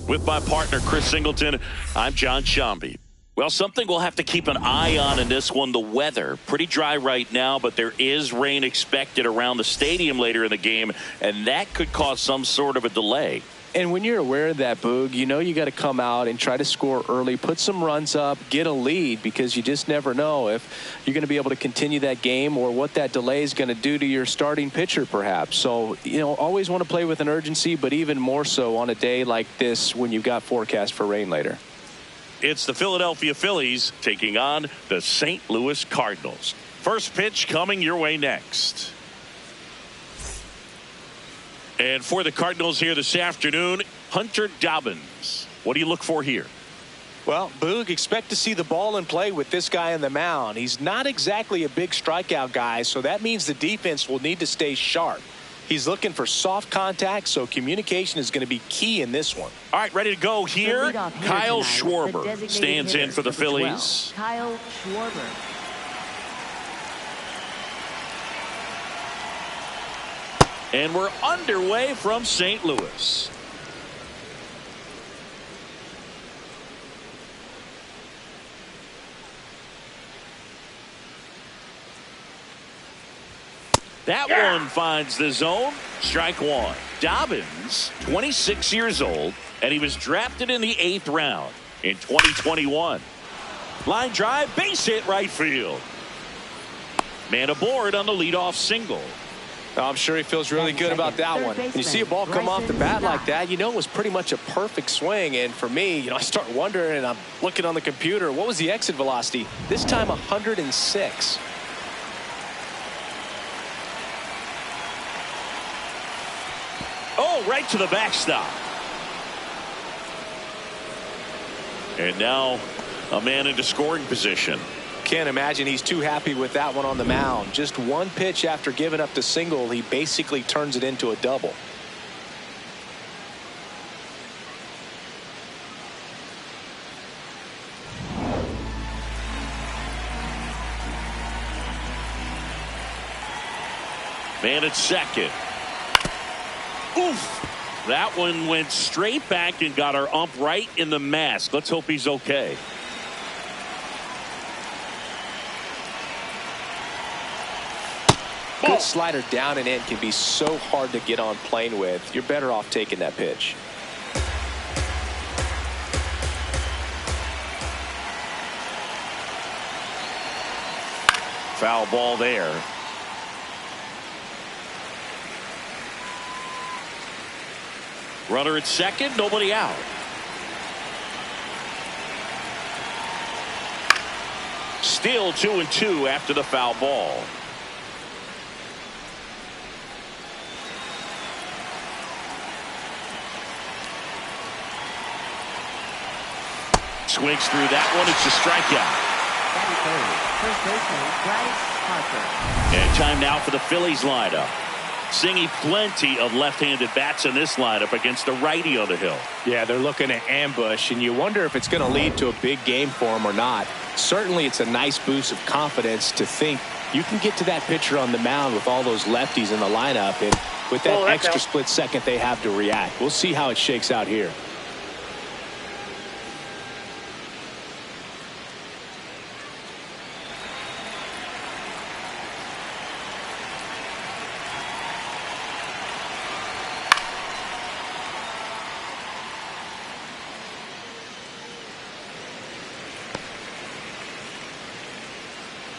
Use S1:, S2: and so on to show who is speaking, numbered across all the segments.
S1: With my partner, Chris Singleton, I'm John Shambi. Well, something we'll have to keep an eye on in this one, the weather. Pretty dry right now, but there is rain expected around the stadium later in the game, and that could cause some sort of a delay.
S2: And when you're aware of that, Boog, you know you got to come out and try to score early, put some runs up, get a lead, because you just never know if you're going to be able to continue that game or what that delay is going to do to your starting pitcher, perhaps. So, always want to play with an urgency, but even more so on a day like this when you've got forecast for rain later.
S1: It's the Philadelphia Phillies taking on the St. Louis Cardinals. First pitch coming your way next. And for the Cardinals here this afternoon, Hunter Dobbins. What do you look for here?
S2: Well, Boog, expect to see the ball in play with this guy on the mound. He's not exactly a big strikeout guy, so that means the defense will need to stay sharp. He's looking for soft contact, so communication is going to be key in this one.
S1: All right, ready to go here. Kyle Schwarber stands in for the Phillies.
S3: Kyle Schwarber.
S1: And we're underway from St. Louis. That one finds the zone. Strike one. Dobbins, 26 years old, and he was drafted in the 8th round in 2021. Line drive, base hit right field. Man aboard on the leadoff single.
S2: I'm sure he feels really good about that one. When you see a ball come off the bat like that, it was pretty much a perfect swing. And for me, I start wondering, and I'm looking on the computer, what was the exit velocity? This time 106.
S1: Oh, right to the backstop. And now a man into scoring position.
S2: Can't imagine he's too happy with that one on the mound. Just one pitch after giving up the single, he basically turns it into a double.
S1: Man at second. Oof. That one went straight back and got our ump right in the mask. Let's hope he's okay.
S2: Good slider down and in can be so hard to get on plane with. You're better off taking that pitch.
S1: Foul ball there. Runner at second, nobody out. Still 2-2 after the foul ball. Swings through that one. It's a strikeout.
S3: First baseman, Bryce Harper.
S1: And time now for the Phillies lineup. Seeing plenty of left-handed bats in this lineup against the righty on the hill.
S2: Yeah, they're looking at ambush, and you wonder if it's going to lead to a big game for them or not. Certainly, it's a nice boost of confidence to think you can get to that pitcher on the mound with all those lefties in the lineup, and with that extra split second they have to react. We'll see how it shakes out here.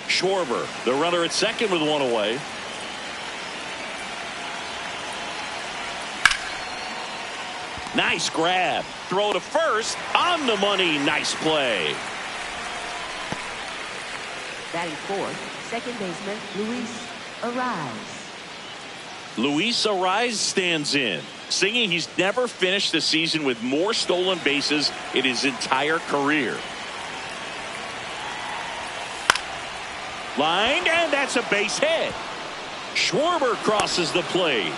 S1: Schwarber, the runner at second with one away. Nice grab. Throw to first. On the money. Nice play.
S3: Batting fourth, second baseman, Luis Arraez.
S1: Luis Arraez stands in, singing he's never finished the season with more stolen bases in his entire career. Lined, and that's a base hit. Schwarber crosses the plate.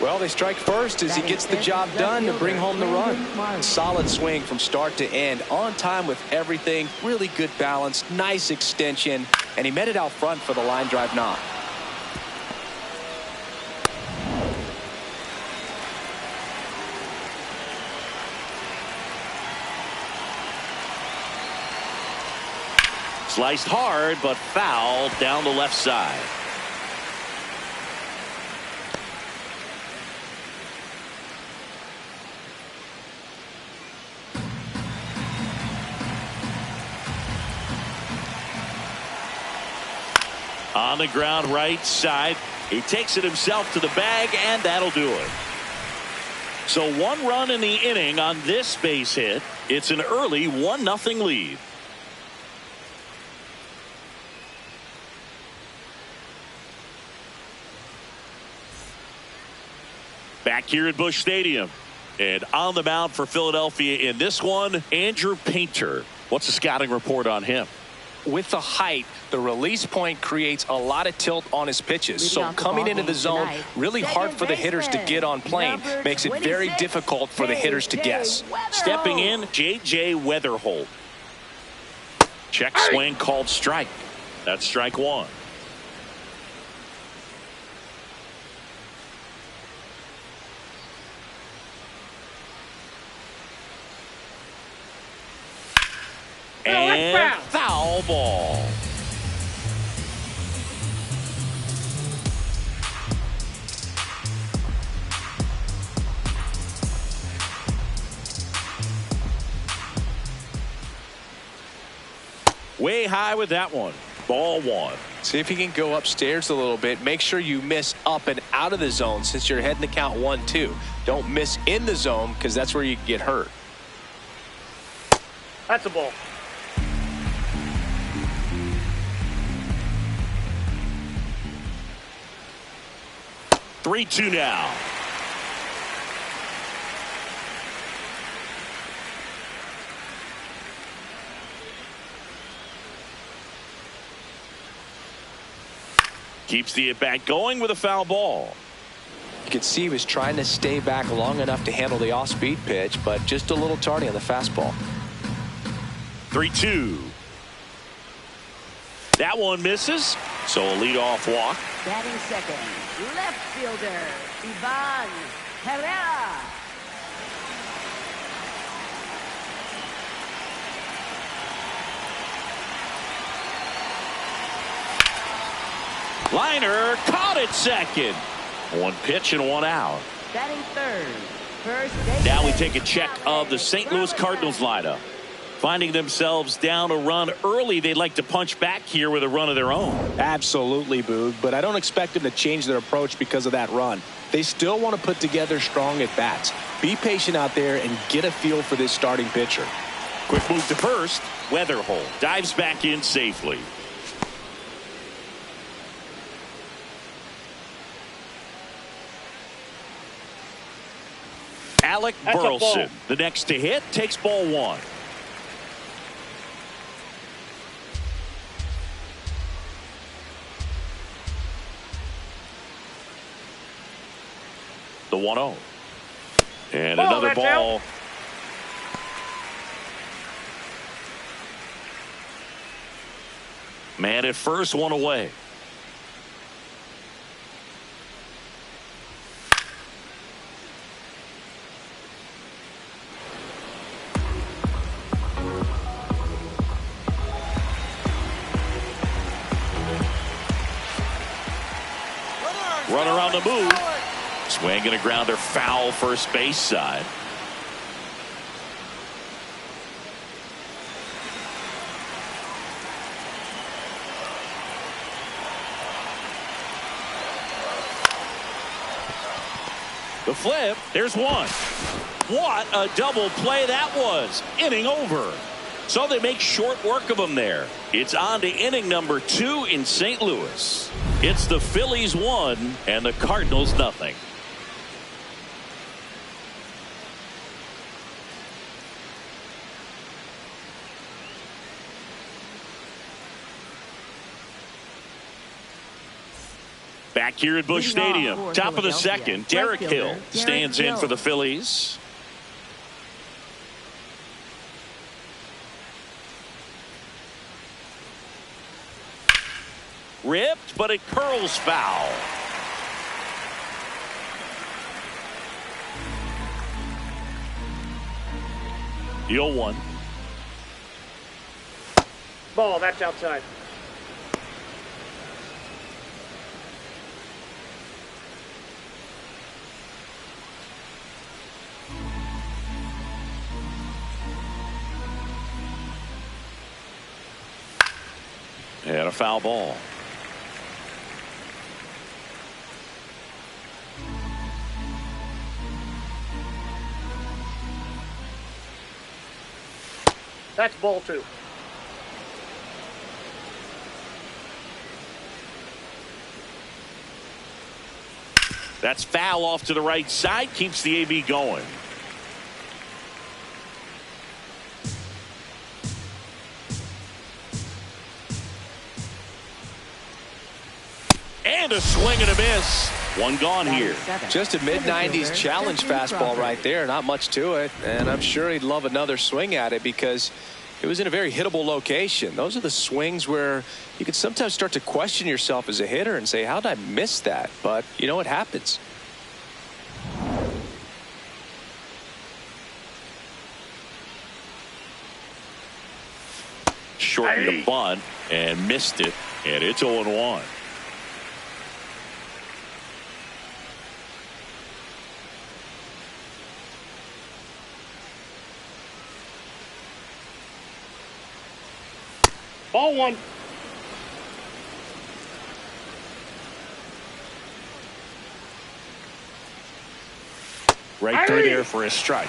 S2: Well, they strike first as he gets the job done to bring home the run. Solid swing from start to end. On time with everything. Really good balance. Nice extension. And he met it out front for the line drive knock.
S1: Sliced hard, but fouled down the left side. On the ground right side. He takes it himself to the bag, and that'll do it. So 1 run in the inning on this base hit. It's an early 1-0 lead. Back here at Busch Stadium. And on the mound for Philadelphia in this one, Andrew Painter. What's the scouting report on him?
S2: With the height, the release point creates a lot of tilt on his pitches. So coming into the zone, really hard for the hitters to get on plane. Makes it very difficult for the hitters to guess.
S1: Stepping in, J.J. Weatherholt. Check swing called strike. That's strike 1. And foul ball. Way high with that one. Ball 1.
S2: See if you can go upstairs a little bit. Make sure you miss up and out of the zone since you're heading to count 1-2. Don't miss in the zone because that's where you can get hurt.
S4: That's a ball.
S1: 3-2 now. Keeps the at-bat going with a foul ball.
S2: You could see he was trying to stay back long enough to handle the off-speed pitch, but just a little tardy on the fastball.
S1: 3-2. That one misses, so a leadoff walk.
S3: Batting second, left fielder, Ivan Herrera.
S1: Liner caught it second. 1 pitch and 1 out.
S3: Batting third, first base.
S1: Now we take a check of the St. Louis Cardinals lineup. Finding themselves down a run early, they'd like to punch back here with a run of their own.
S5: Absolutely, Boog, but I don't expect them to change their approach because of that run. They still want to put together strong at-bats. Be patient out there and get a feel for this starting pitcher.
S1: Quick move to first. Weatherholt dives back in safely. Alec Burleson, the next to hit, takes ball 1. The 1-0. And another ball. Man at first, 1 away. Runner on the move. Swing and a grounder foul first base side. The flip. There's 1. What a double play that was. Inning over. So they make short work of them there. It's on to inning number 2 in St. Louis. It's the Phillies 1 and the Cardinals 0. Back here at Busch Stadium, top of the second, Derek Hill stands in for the Phillies. Ripped, but it curls foul. The 0-1.
S4: Ball, that's outside.
S1: And a foul ball.
S4: That's ball 2.
S1: That's foul off to the right side. Keeps the AB going. And a swing and a miss. One gone here.
S2: Just a mid-90s challenge fastball right there. Not much to it. And I'm sure he'd love another swing at it because it was in a very hittable location. Those are the swings where you can sometimes start to question yourself as a hitter and say, how did I miss that? But, you know, it happens.
S1: Shortened the bunt and missed it. And it's 0-1.
S4: Ball 1.
S1: Right through there for a strike.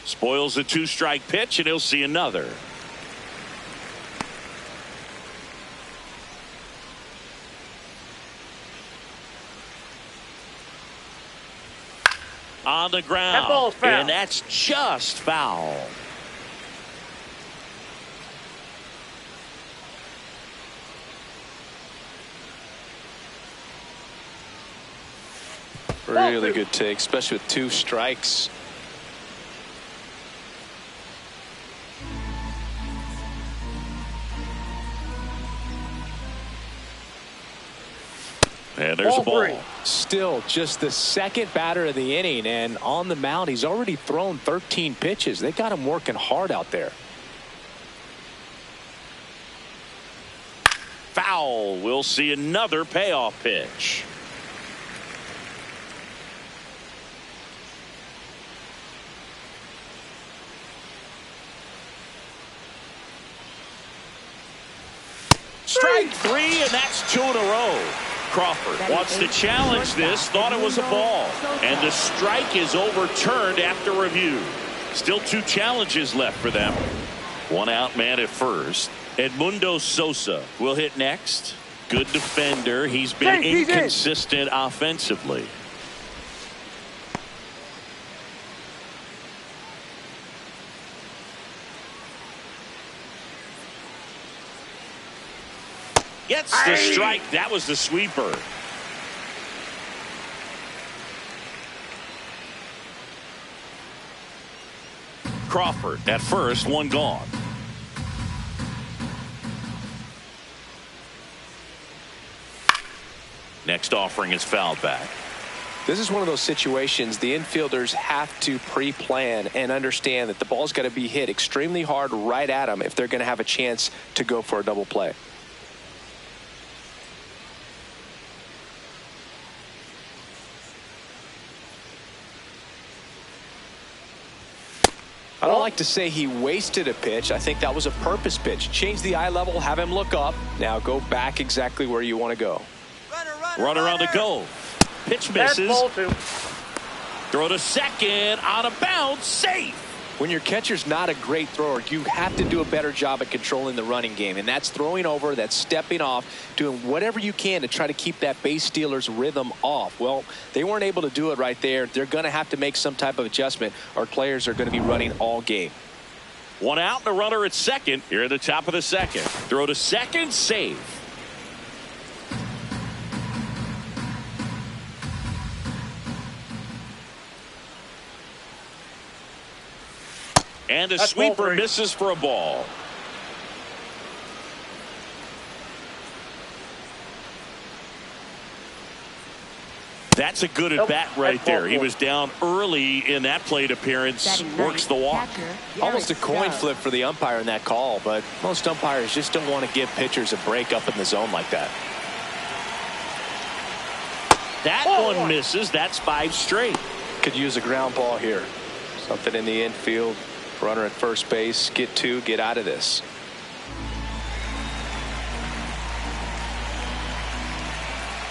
S1: Spoils the 2-strike pitch, and he'll see another. On the ground.
S4: That ball's foul.
S1: And that's just foul.
S2: Really good take, especially with 2 strikes.
S1: And there's a ball.
S5: Still just the second batter of the inning, and on the mound he's already thrown 13 pitches. They got him working hard out there.
S1: Foul. We'll see another payoff pitch. Strike 3, and that's 2 in a row. Crawford wants to challenge this, thought it was a ball, and the strike is overturned after review. Still 2 challenges left for them. 1 out man at first. Edmundo Sosa will hit next. Good defender. He's been inconsistent offensively. Gets the strike. That was the sweeper. Crawford at first, 1 gone. Next offering is fouled back.
S2: This is one of those situations the infielders have to pre-plan and understand that the ball's got to be hit extremely hard right at them if they're going to have a chance to go for a double play. I don't like to say he wasted a pitch. I think that was a purpose pitch. Change the eye level, have him look up. Now go back exactly where you want to go.
S1: Runner on the go. Pitch misses.
S4: Ball 2.
S1: Throw to second. On a bounce. Safe.
S2: When your catcher's not a great thrower, you have to do a better job at controlling the running game. And that's throwing over, that's stepping off, doing whatever you can to try to keep that base stealer's rhythm off. Well, they weren't able to do it right there. They're going to have to make some type of adjustment, or players are going to be running all game.
S1: 1 out and a runner at second. Here at the top of the second. Throw to second. Save. And a sweeper misses for a ball. That's a good at bat right there. He was down early in that plate appearance. Works the walk.
S2: Almost a coin flip for the umpire in that call, but most umpires just don't want to give pitchers a break up in the zone like that.
S1: That one misses. That's 5 straight.
S2: Could use a ground ball here. Something in the infield. Runner at first base. Get 2. Get out of this.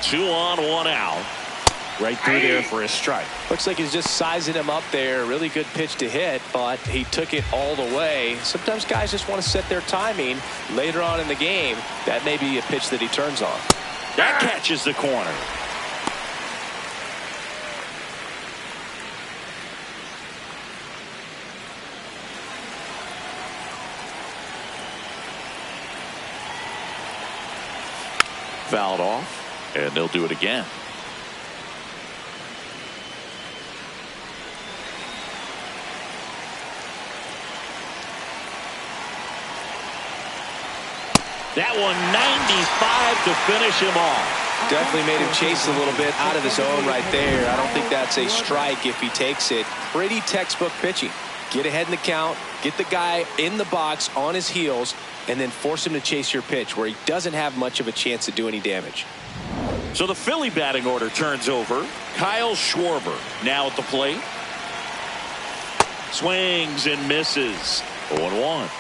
S1: Two on, 1 out. Right through there for a strike.
S2: Looks like he's just sizing him up there. Really good pitch to hit, but he took it all the way. Sometimes guys just want to set their timing later on in the game. That may be a pitch that he turns on.
S1: That catches the corner. Fouled off, and they'll do it again. That one 95 to finish him off.
S2: Definitely made him chase a little bit out of the zone right there. I don't think that's a strike if he takes it. Pretty textbook pitching. Get ahead in the count, get the guy in the box on his heels, and then force him to chase your pitch where he doesn't have much of a chance to do any damage.
S1: So the Philly batting order turns over. Kyle Schwarber now at the plate. Swings and misses. 0-1.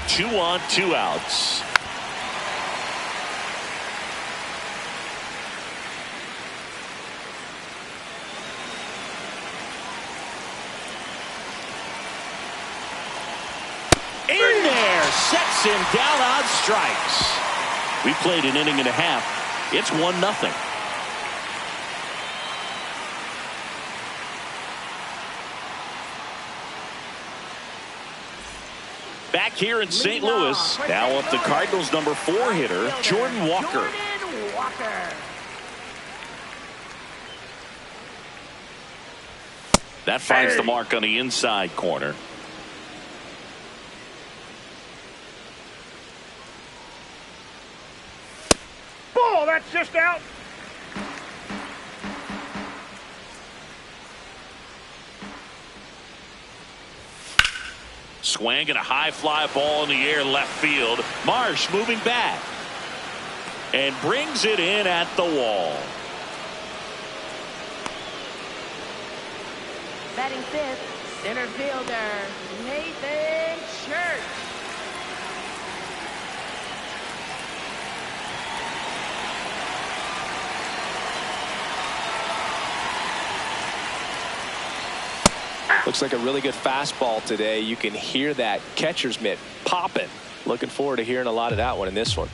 S1: Two on, 2 outs. In there, sets him down on strikes. We played an inning and a half. It's 1-0. Back here in St. Louis, now up the Cardinals' number 4 hitter, Jordan Walker. That finds the mark on the inside corner.
S4: Ball, that's just out.
S1: Swing and a high fly ball in the air left field. Marsh moving back and brings it in at the wall.
S3: Batting 5th, center fielder, Nathan Church.
S2: Looks like a really good fastball today. You can hear that catcher's mitt popping. Looking forward to hearing a lot of that one in this one.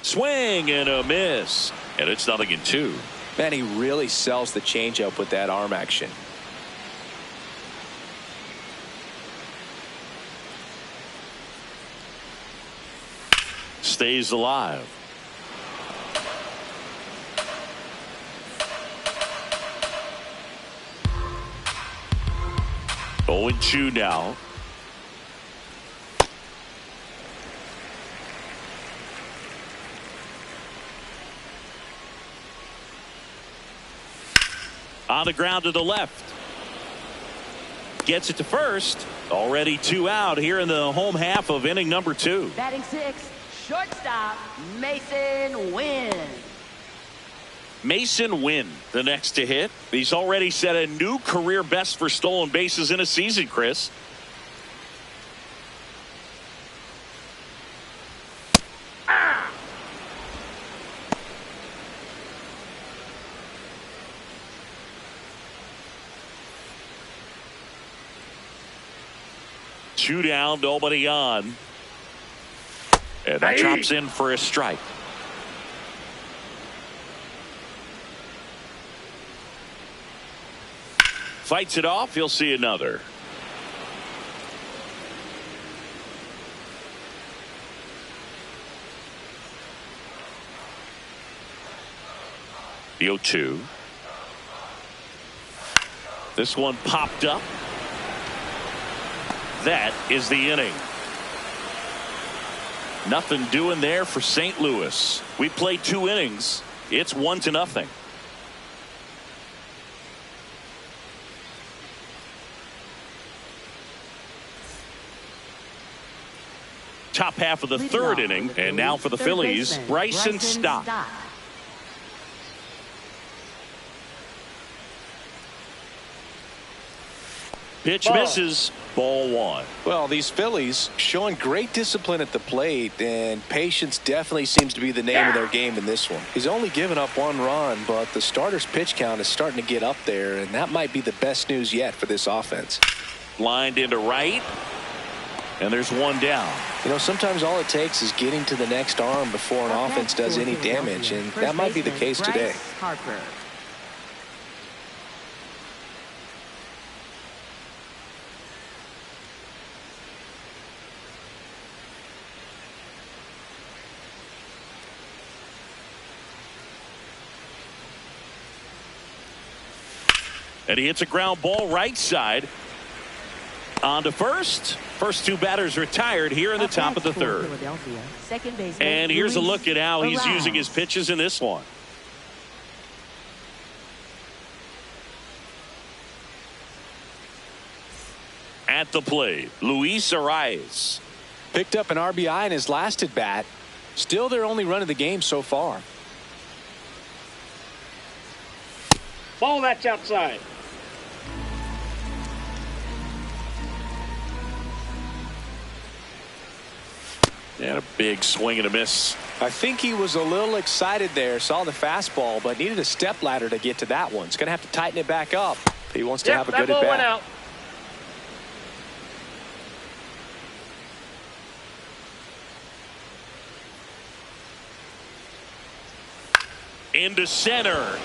S1: Swing and a miss. And it's 0-2.
S2: Man, he really sells the changeup with that arm action.
S1: Stays alive. 0-2 now. On the ground to the left. Gets it to first. Already 2 out here in the home half of inning number 2.
S3: Batting 6th, shortstop, Mason Wynn.
S1: Mason Wynn, the next to hit. He's already set a new career best for stolen bases in a season, Chris. Two down, nobody on. And that drops in for a strike. Fights it off. He'll see another. The 0-2. This one popped up. That is the inning. Nothing doing there for St. Louis. We played 2 innings. It's 1-0. Top half of the third inning, and now for the Phillies, Bryson Stott. Pitch misses. Ball 1.
S2: Well, these Phillies showing great discipline at the plate, and patience definitely seems to be the name of their game in this one. He's only given up 1 run, but the starter's pitch count is starting to get up there, and that might be the best news yet for this offense.
S1: Lined into right, and there's 1 down.
S2: You know, sometimes all it takes is getting to the next arm before an offense does any damage, and that might be the case today.
S3: Harper.
S1: And he hits a ground ball right side. On to first. First 2 batters retired here in the top of the third. And here's a look at how he's using his pitches in this one. At the plate, Luis Arias.
S2: Picked up an RBI in his last at bat. Still their only run of the game so far.
S4: Ball, that's outside.
S1: And a big swing and a miss.
S2: I think he was a little excited there, saw the fastball, but needed a step ladder to get to that one. He's going to have to tighten it back up if he wants to have a good at bat.
S4: Went out.
S1: Into center.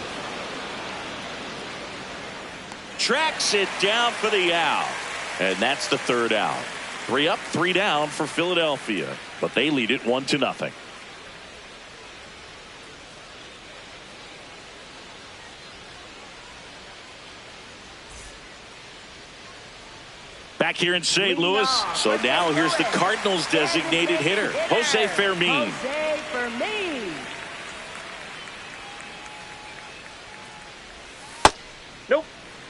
S1: Tracks it down for the out. And that's the 3rd out. 3 up, 3 down for Philadelphia. But they lead it 1-0. Back here in St. Louis. So now here's the Cardinals designated hitter, Jose Fermin.
S3: Jose Fermin.
S4: Nope.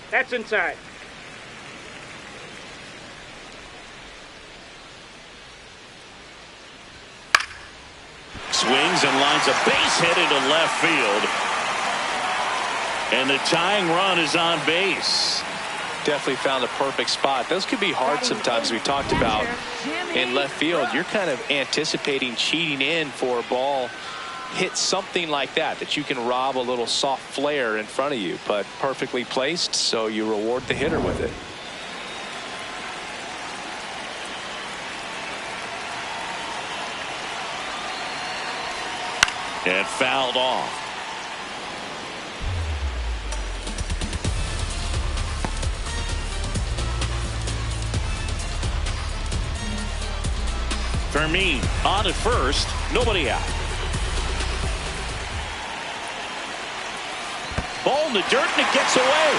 S4: That's inside.
S1: Swings and lines a base hit into left field. And the tying run is on base.
S2: Definitely found a perfect spot. Those could be hard sometimes. We talked about in left field. You're kind of anticipating cheating in for a ball. Hit something like that you can rob a little soft flare in front of you, but perfectly placed, so you reward the hitter with it.
S1: And fouled off. Fermin on at first, nobody out. Ball in the dirt and it gets away.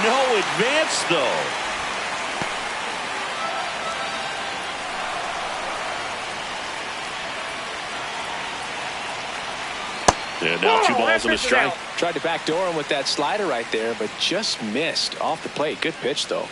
S1: No advance though. And now 2 balls and a strike.
S2: Tried to backdoor him with that slider right there, but just missed off the plate. Good pitch though.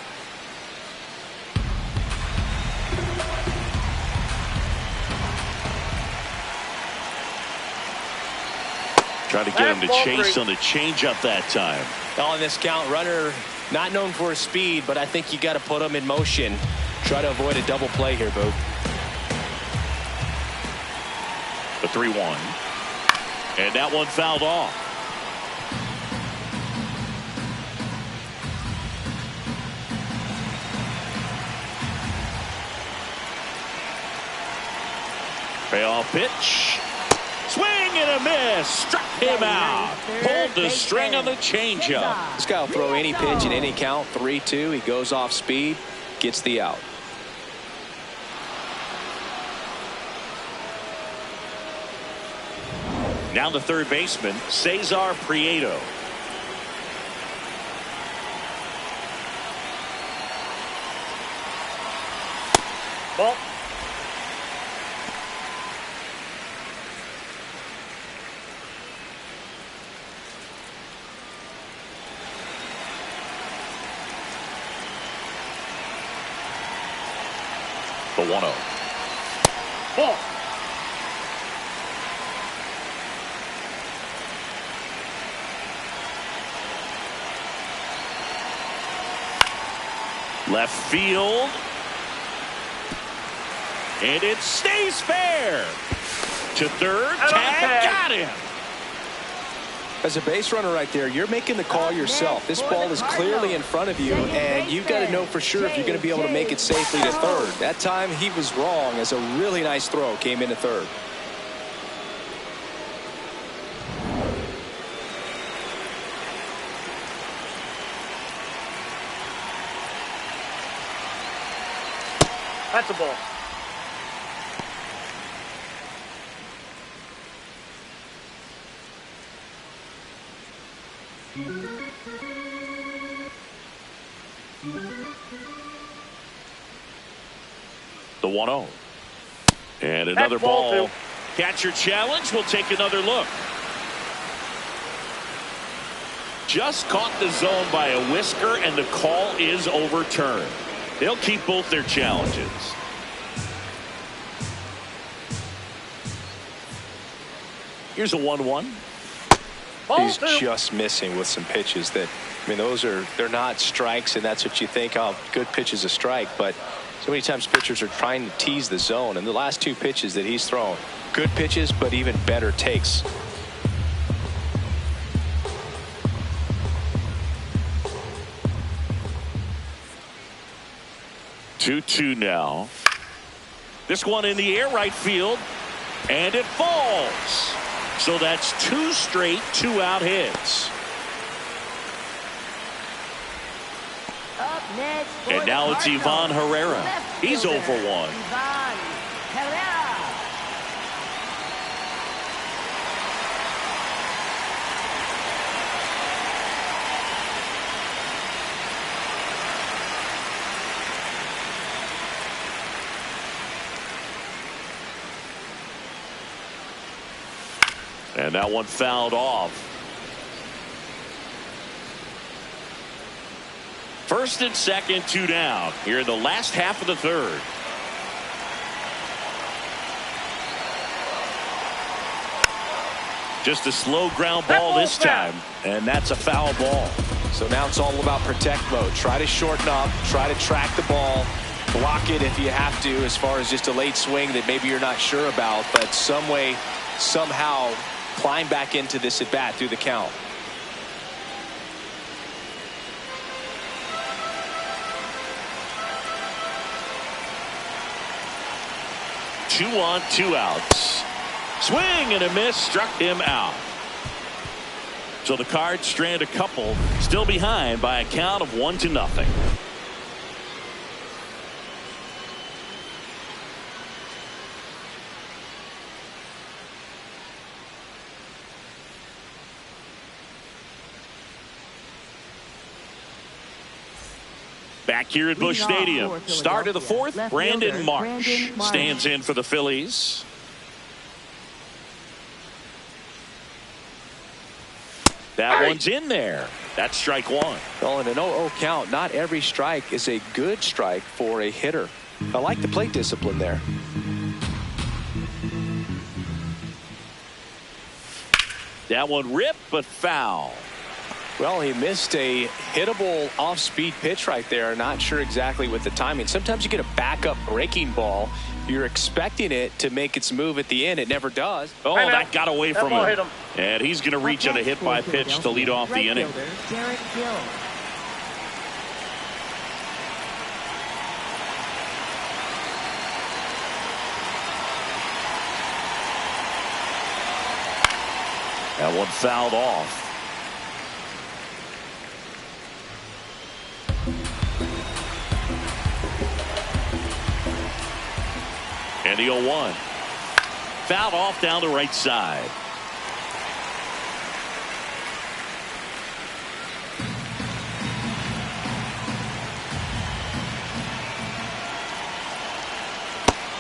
S1: Trying to get him to chase on the changeup that time.
S2: On this count, runner not known for his speed, but I think you got to put him in motion. Try to avoid a double play here, Boog.
S1: The 3-1. And that one fouled off. Payoff pitch. Swing and a miss. Struck him out. Pulled the string on the changeup.
S2: This guy will throw any pitch in any count. 3-2. He goes off speed. Gets the out.
S1: Now the third baseman, Cesar Prieto.
S4: Ball.
S1: The 1-0.
S4: Ball.
S1: Left field. And it stays fair. To third. Tag got him.
S2: As a base runner right there, you're making the call yourself. This ball is clearly in front of you, and you've got to know for sure if you're going to be able to make it safely to third. That time he was wrong, as a really nice throw came into third.
S4: That's a ball.
S1: The 1-0. And another ball. Catcher challenge. We'll take another look. Just caught the zone by a whisker, and the call is overturned. They'll keep both their challenges. Here's a 1-1.
S2: He's just missing with some pitches that, I mean, they're not strikes, and that's what you think, oh, good pitch is a strike, but so many times pitchers are trying to tease the zone, and the last two pitches that he's thrown, good pitches, but even better takes.
S1: Two now. This one in the air, right field, and it falls. So that's two straight two-out hits.
S3: Up next for
S1: And now
S3: the
S1: it's
S3: Cardinals.
S1: Ivan Herrera.
S3: Left
S1: He's 0
S3: fielder,
S1: for 1.
S3: Ivan Herrera.
S1: And that one fouled off. First and second, two down here in the last half of the third. Just a slow ground ball this time, and that's a foul ball.
S2: So now it's all about protect mode. Try to shorten up, try to track the ball, block it if you have to, as far as just a late swing that maybe you're not sure about, but some way, somehow climb back into this at bat through the count.
S1: Two on, two outs. Swing and a miss, struck him out. So the Cards strand a couple, still behind by a count of 1-0. Back here at Busch Stadium, start of the fourth, Brandon Marsh stands in for the Phillies. That one's in there. That's strike one.
S2: Well, in an 0-0 count, not every strike is a good strike for a hitter. I like the plate discipline there.
S1: That one ripped, but foul.
S2: Well, he missed a hittable off-speed pitch right there. Not sure exactly with the timing. Sometimes you get a backup breaking ball. You're expecting it to make its move at the end. It never does.
S1: Oh, that got away from
S4: ball
S1: him.
S4: hit him.
S1: And he's going to reach on a hit by pitch to lead off the inning.
S3: Derek Gill.
S1: That one fouled off. And the 0-1. Fouled off down the right side.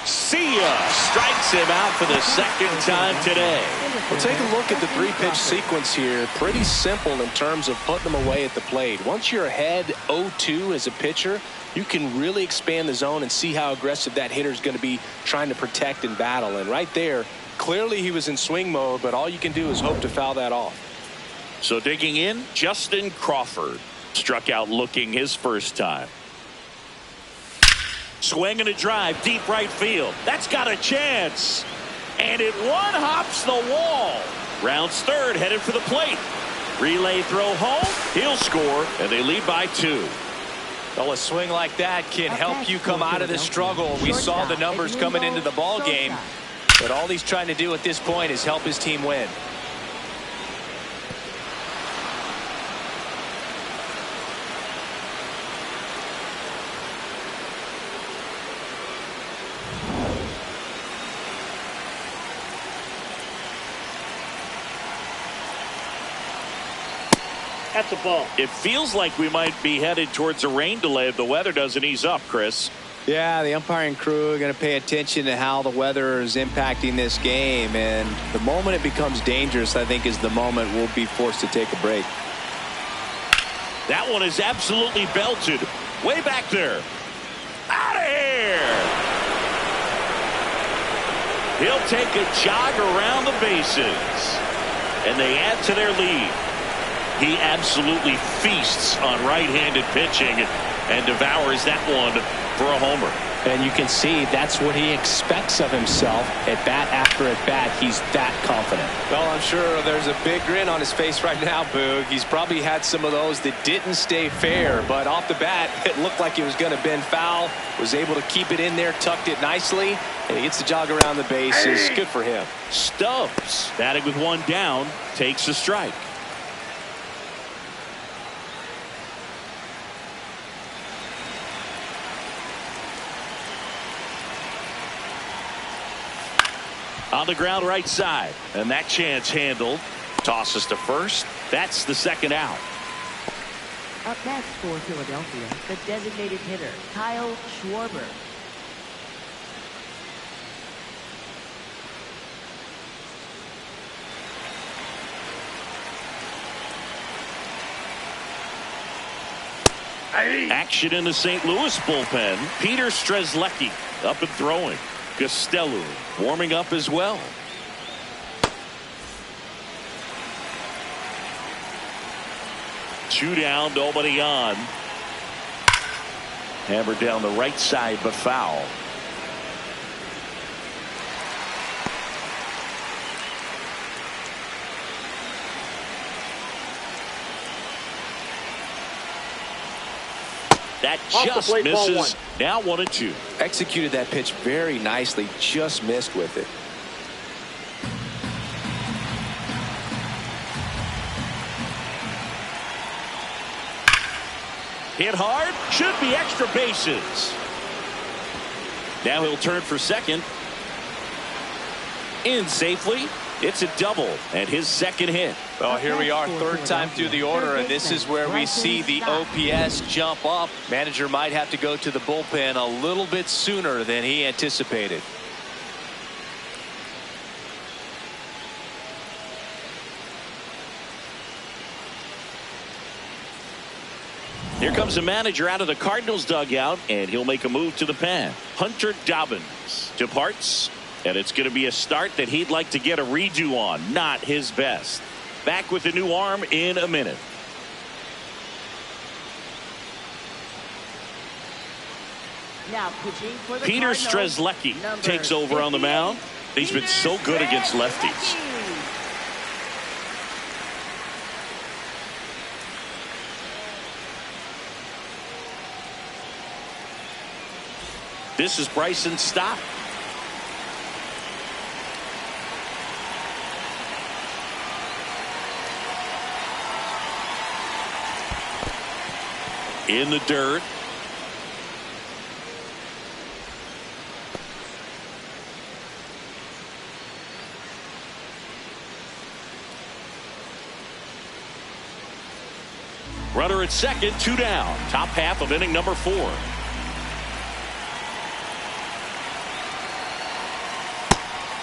S1: See ya. Strikes him out for the second time today.
S2: Well, take a look at the 3-pitch sequence here. Pretty simple in terms of putting them away at the plate. Once you're ahead 0-2 as a pitcher, you can really expand the zone and see how aggressive that hitter is going to be trying to protect and battle. And right there, clearly he was in swing mode, but all you can do is hope to foul that off.
S1: So digging in, Justin Crawford struck out looking his first time. Swing and a drive, deep right field. That's got a chance. And it one-hops the wall. Rounds third, headed for the plate. Relay throw home. He'll score, and they lead by 2.
S2: Well, a swing like that can help you come out of this struggle. We saw the numbers coming into the ball game, but all he's trying to do at this point is help his team win.
S4: That's a ball.
S1: It feels like we might be headed towards a rain delay if the weather doesn't ease up, Chris.
S6: Yeah, the umpiring crew are going to pay attention to how the weather is impacting this game. And the moment it becomes dangerous, I think, is the moment we'll be forced to take a break.
S1: That one is absolutely belted. Way back there. Out of here. He'll take a jog around the bases. And they add to their lead. He absolutely feasts on right-handed pitching and devours that one for a homer.
S2: And you can see that's what he expects of himself at bat after at bat. He's that confident. Well, I'm sure there's a big grin on his face right now, Boog. He's probably had some of those that didn't stay fair, but off the bat, it looked like it was going to bend foul. Was able to keep it in there, tucked it nicely, and he gets the jog around the bases. Good for him.
S1: Stubbs, batting with one down, takes a strike. On the ground right side, and that chance handled. Tosses to first. That's the second out.
S3: Up next for Philadelphia, the designated hitter, Kyle Schwarber.
S1: Action in the St. Louis bullpen. Peter Strzelecki up and throwing. Costello warming up as well. Two down, nobody on. Hammered down the right side, but foul. That just misses. Now 1-2.
S2: Executed that pitch very nicely, just missed with it.
S1: Hit hard, should be extra bases. Now he'll turn for second. In safely. It's a double and his second hit.
S2: Well, here we are, third time through the order, and this is where we see the OPS jump up. Manager might have to go to the bullpen a little bit sooner than he anticipated.
S1: Here comes the manager out of the Cardinals dugout, and he'll make a move to the pen. Hunter Dobbins departs, and it's going to be a start that he'd like to get a redo on. Not his best. Back with the new arm in a minute.
S3: Now pitching for the
S1: Peter
S3: Cardinals,
S1: Strzelecki
S3: number
S1: takes over on the mound. He's been so good against lefties. This is Bryson Stott. In the dirt. Runner at second, two down. Top half of inning number 4.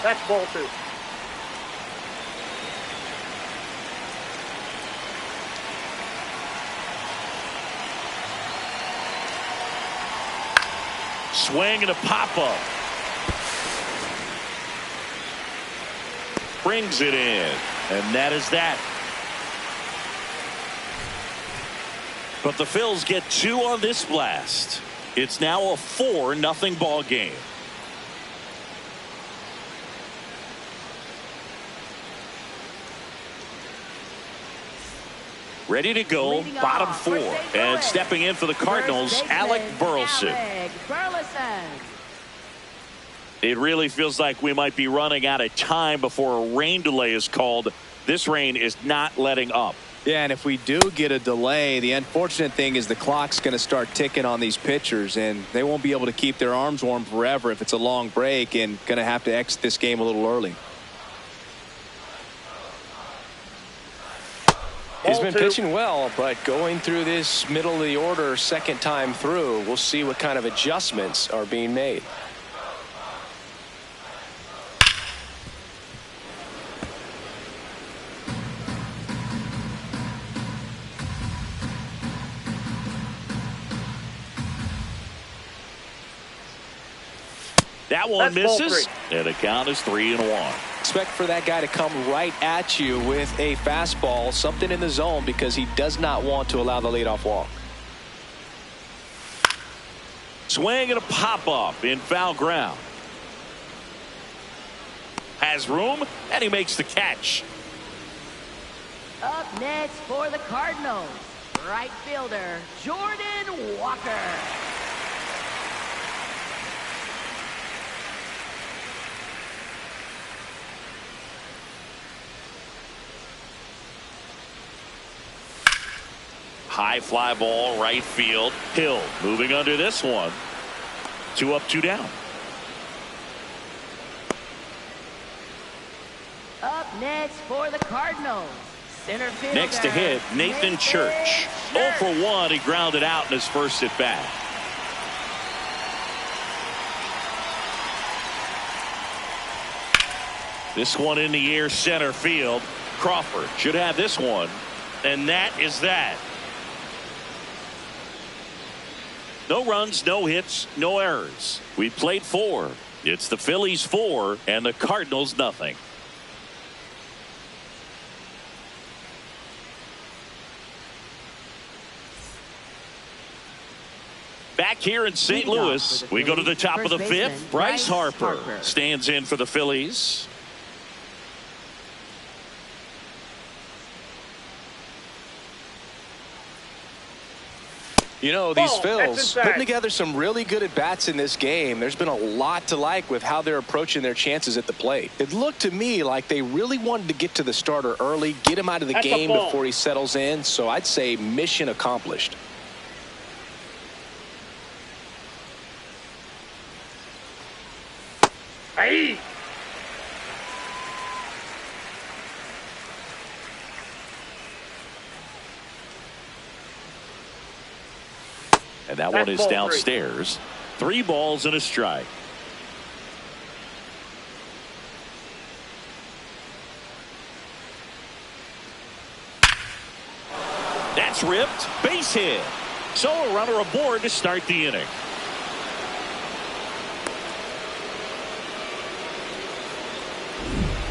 S4: That's ball 2.
S1: Swing and a pop-up. Brings it in. And that is that. But the Phils get 2 on this blast. It's now a 4-0 ball game. Ready to go,
S3: Leading
S1: bottom
S3: off
S1: 4.
S3: for St.
S1: And
S3: Louis,
S1: stepping in for the Cardinals, Alec Burleson.
S3: Alec Burleson.
S1: It really feels like we might be running out of time before a rain delay is called. This rain is not letting up.
S6: Yeah, and if we do get a delay, the unfortunate thing is the clock's going to start ticking on these pitchers, and they won't be able to keep their arms warm forever if it's a long break, and going to have to exit this game a little early.
S2: He's been pitching well, but going through this middle of the order second time through, we'll see what kind of adjustments are being made.
S1: That one
S4: That's ball
S1: misses,
S4: 3.
S1: and the count is 3-1.
S2: Expect for that guy to come right at you with a fastball, something in the zone, because he does not want to allow the leadoff walk.
S1: Swing and a pop-up in foul ground. Has room, and he makes the catch.
S3: Up next for the Cardinals, right fielder Jordan Walker.
S1: High fly ball, right field. Hill moving under this one. 2 up, 2 down.
S3: Up next for the Cardinals, center fielder.
S1: Next to hit, Nathan Church. 0 for 1. He grounded out in his first at bat. This one in the air, center field. Crawford should have this one. And that is that. No runs, no hits, no errors. We played 4. It's the Phillies 4 and the Cardinals nothing. Back here in St.
S3: Leading off
S1: Louis,
S3: for the
S1: we go to the
S3: Phillies,
S1: top of the
S3: first
S1: 5th.
S3: baseman,
S1: Bryce Harper
S3: Harper
S1: stands in for the Phillies.
S2: You know, these
S4: Ball, that's
S2: Phils
S4: inside.
S2: putting together some really good at-bats in this game. There's been a lot to like with how they're approaching their chances at the plate. It looked to me like they really wanted to get to the starter early, get him out of the
S4: That's a
S2: game
S4: ball.
S2: before he settles in. So I'd say mission accomplished.
S4: Hey.
S1: And that
S4: That's
S1: one is
S4: ball 3.
S1: downstairs. 3 balls and a strike. That's ripped. Base hit. So a runner aboard to start the inning.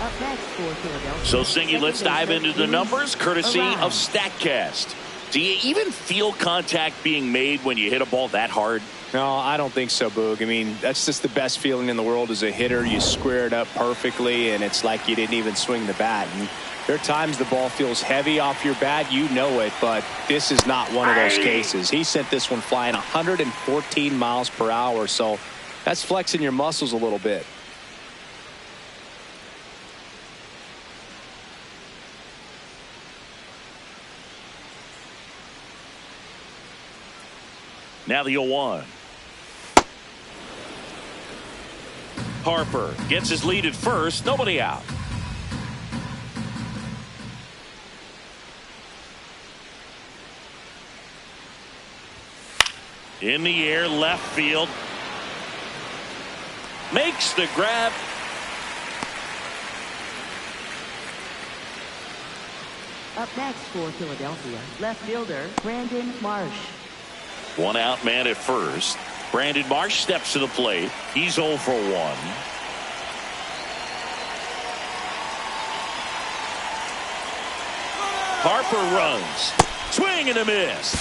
S3: Up next for Philadelphia.
S1: So, Singy, let's dive into the numbers courtesy of StatCast. Do you even feel contact being made when you hit a ball that hard?
S6: No, I don't think so, Boog. I mean, that's just the best feeling in the world as a hitter. You square it up perfectly, and it's like you didn't even swing the bat. And there are times the ball feels heavy off your bat. You know it, but this is not one of those cases. He sent this one flying 114 miles per hour, so that's flexing your muscles a little bit.
S1: Now the 0-1. Harper gets his lead at first. Nobody out. In the air, left field. Makes the grab.
S3: Up next for Philadelphia, left fielder Brandon Marsh.
S1: One out man at first. Brandon Marsh steps to the plate. He's 0 for 1. Harper runs. Swing and a miss.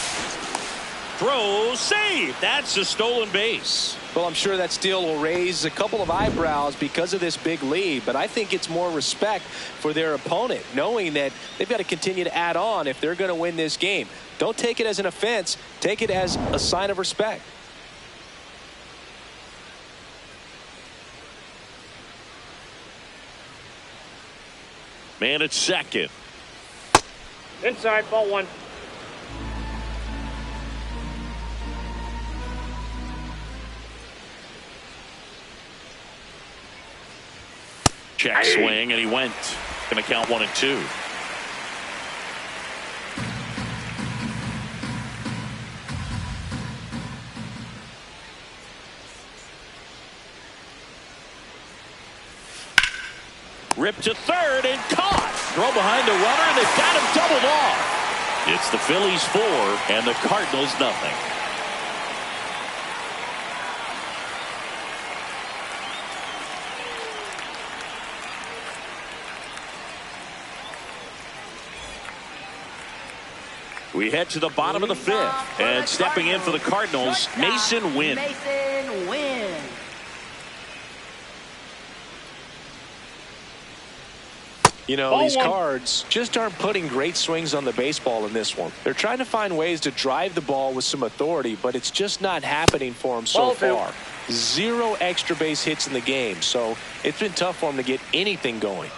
S1: Throw, save. That's a stolen base.
S2: Well, I'm sure that steal will raise a couple of eyebrows because of this big lead, but I think it's more respect for their opponent, knowing that they've got to continue to add on if they're going to win this game. Don't take it as an offense. Take it as a sign of respect.
S1: Man at second.
S4: Inside, ball 1.
S1: Check swing, and he went. Going to count 1 and 2. Ripped to third and caught. Throw behind the runner, and they've got him doubled off. It's the Phillies 4 and the Cardinals nothing. We head to the bottom of the 5th, and stepping in for the Cardinals, Mason Wynn.
S3: Mason Wynn.
S2: You know, these Cards just aren't putting great swings on the baseball in this one. They're trying to find ways to drive the ball with some authority, but it's just not happening for them so far. 0 extra base hits in the game, so it's been tough for them to get anything going.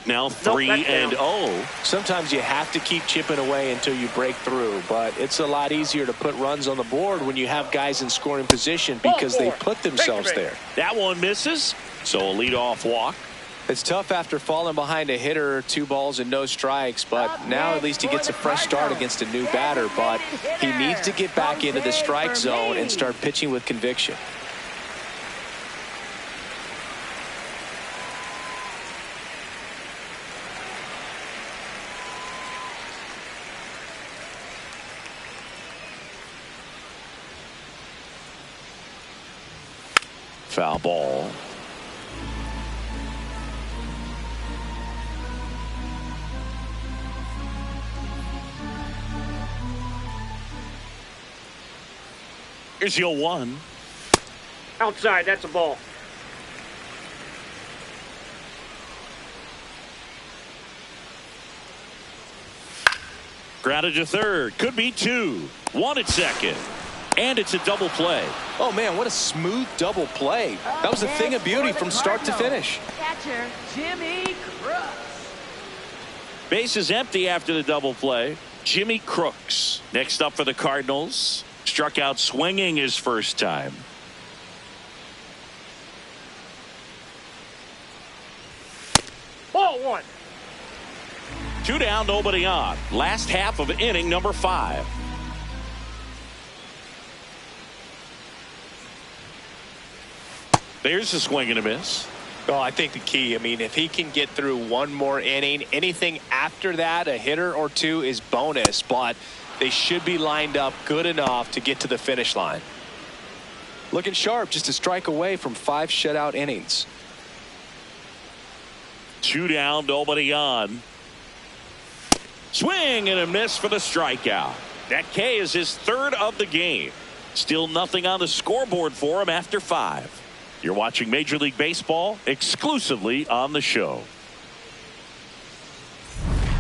S1: Now 3-0.
S2: Sometimes you have to keep chipping away until you break through, but it's a lot easier to put runs on the board when you have guys in scoring position because they put themselves there.
S1: That one misses, so a leadoff walk.
S2: It's tough after falling behind a hitter, 2 balls and no strikes, but now at least he gets a fresh start against a new batter, but he needs to get back into the strike zone and start pitching with conviction.
S1: Foul ball. Here's your 1.
S4: Outside, that's a ball.
S1: Grounded to third. Could be 2. 1 at second. And it's a double play.
S2: Oh, man, what a smooth double play. That was a thing of beauty from start to finish.
S3: Catcher Jimmy Crooks.
S1: Base is empty after the double play. Jimmy Crooks next up for the Cardinals. Struck out swinging his first time.
S4: Ball 1.
S1: 2 down, nobody on. Last half of inning number 5. There's a swing and a miss.
S2: Oh, I think the key, I mean, if he can get through one more inning, anything after that, a hitter or 2 is bonus, but they should be lined up good enough to get to the finish line. Looking sharp, just a strike away from 5 shutout innings.
S1: 2 down, nobody on. Swing and a miss for the strikeout. That K is his 3rd of the game. Still nothing on the scoreboard for him after 5. You're watching Major League Baseball exclusively on the show.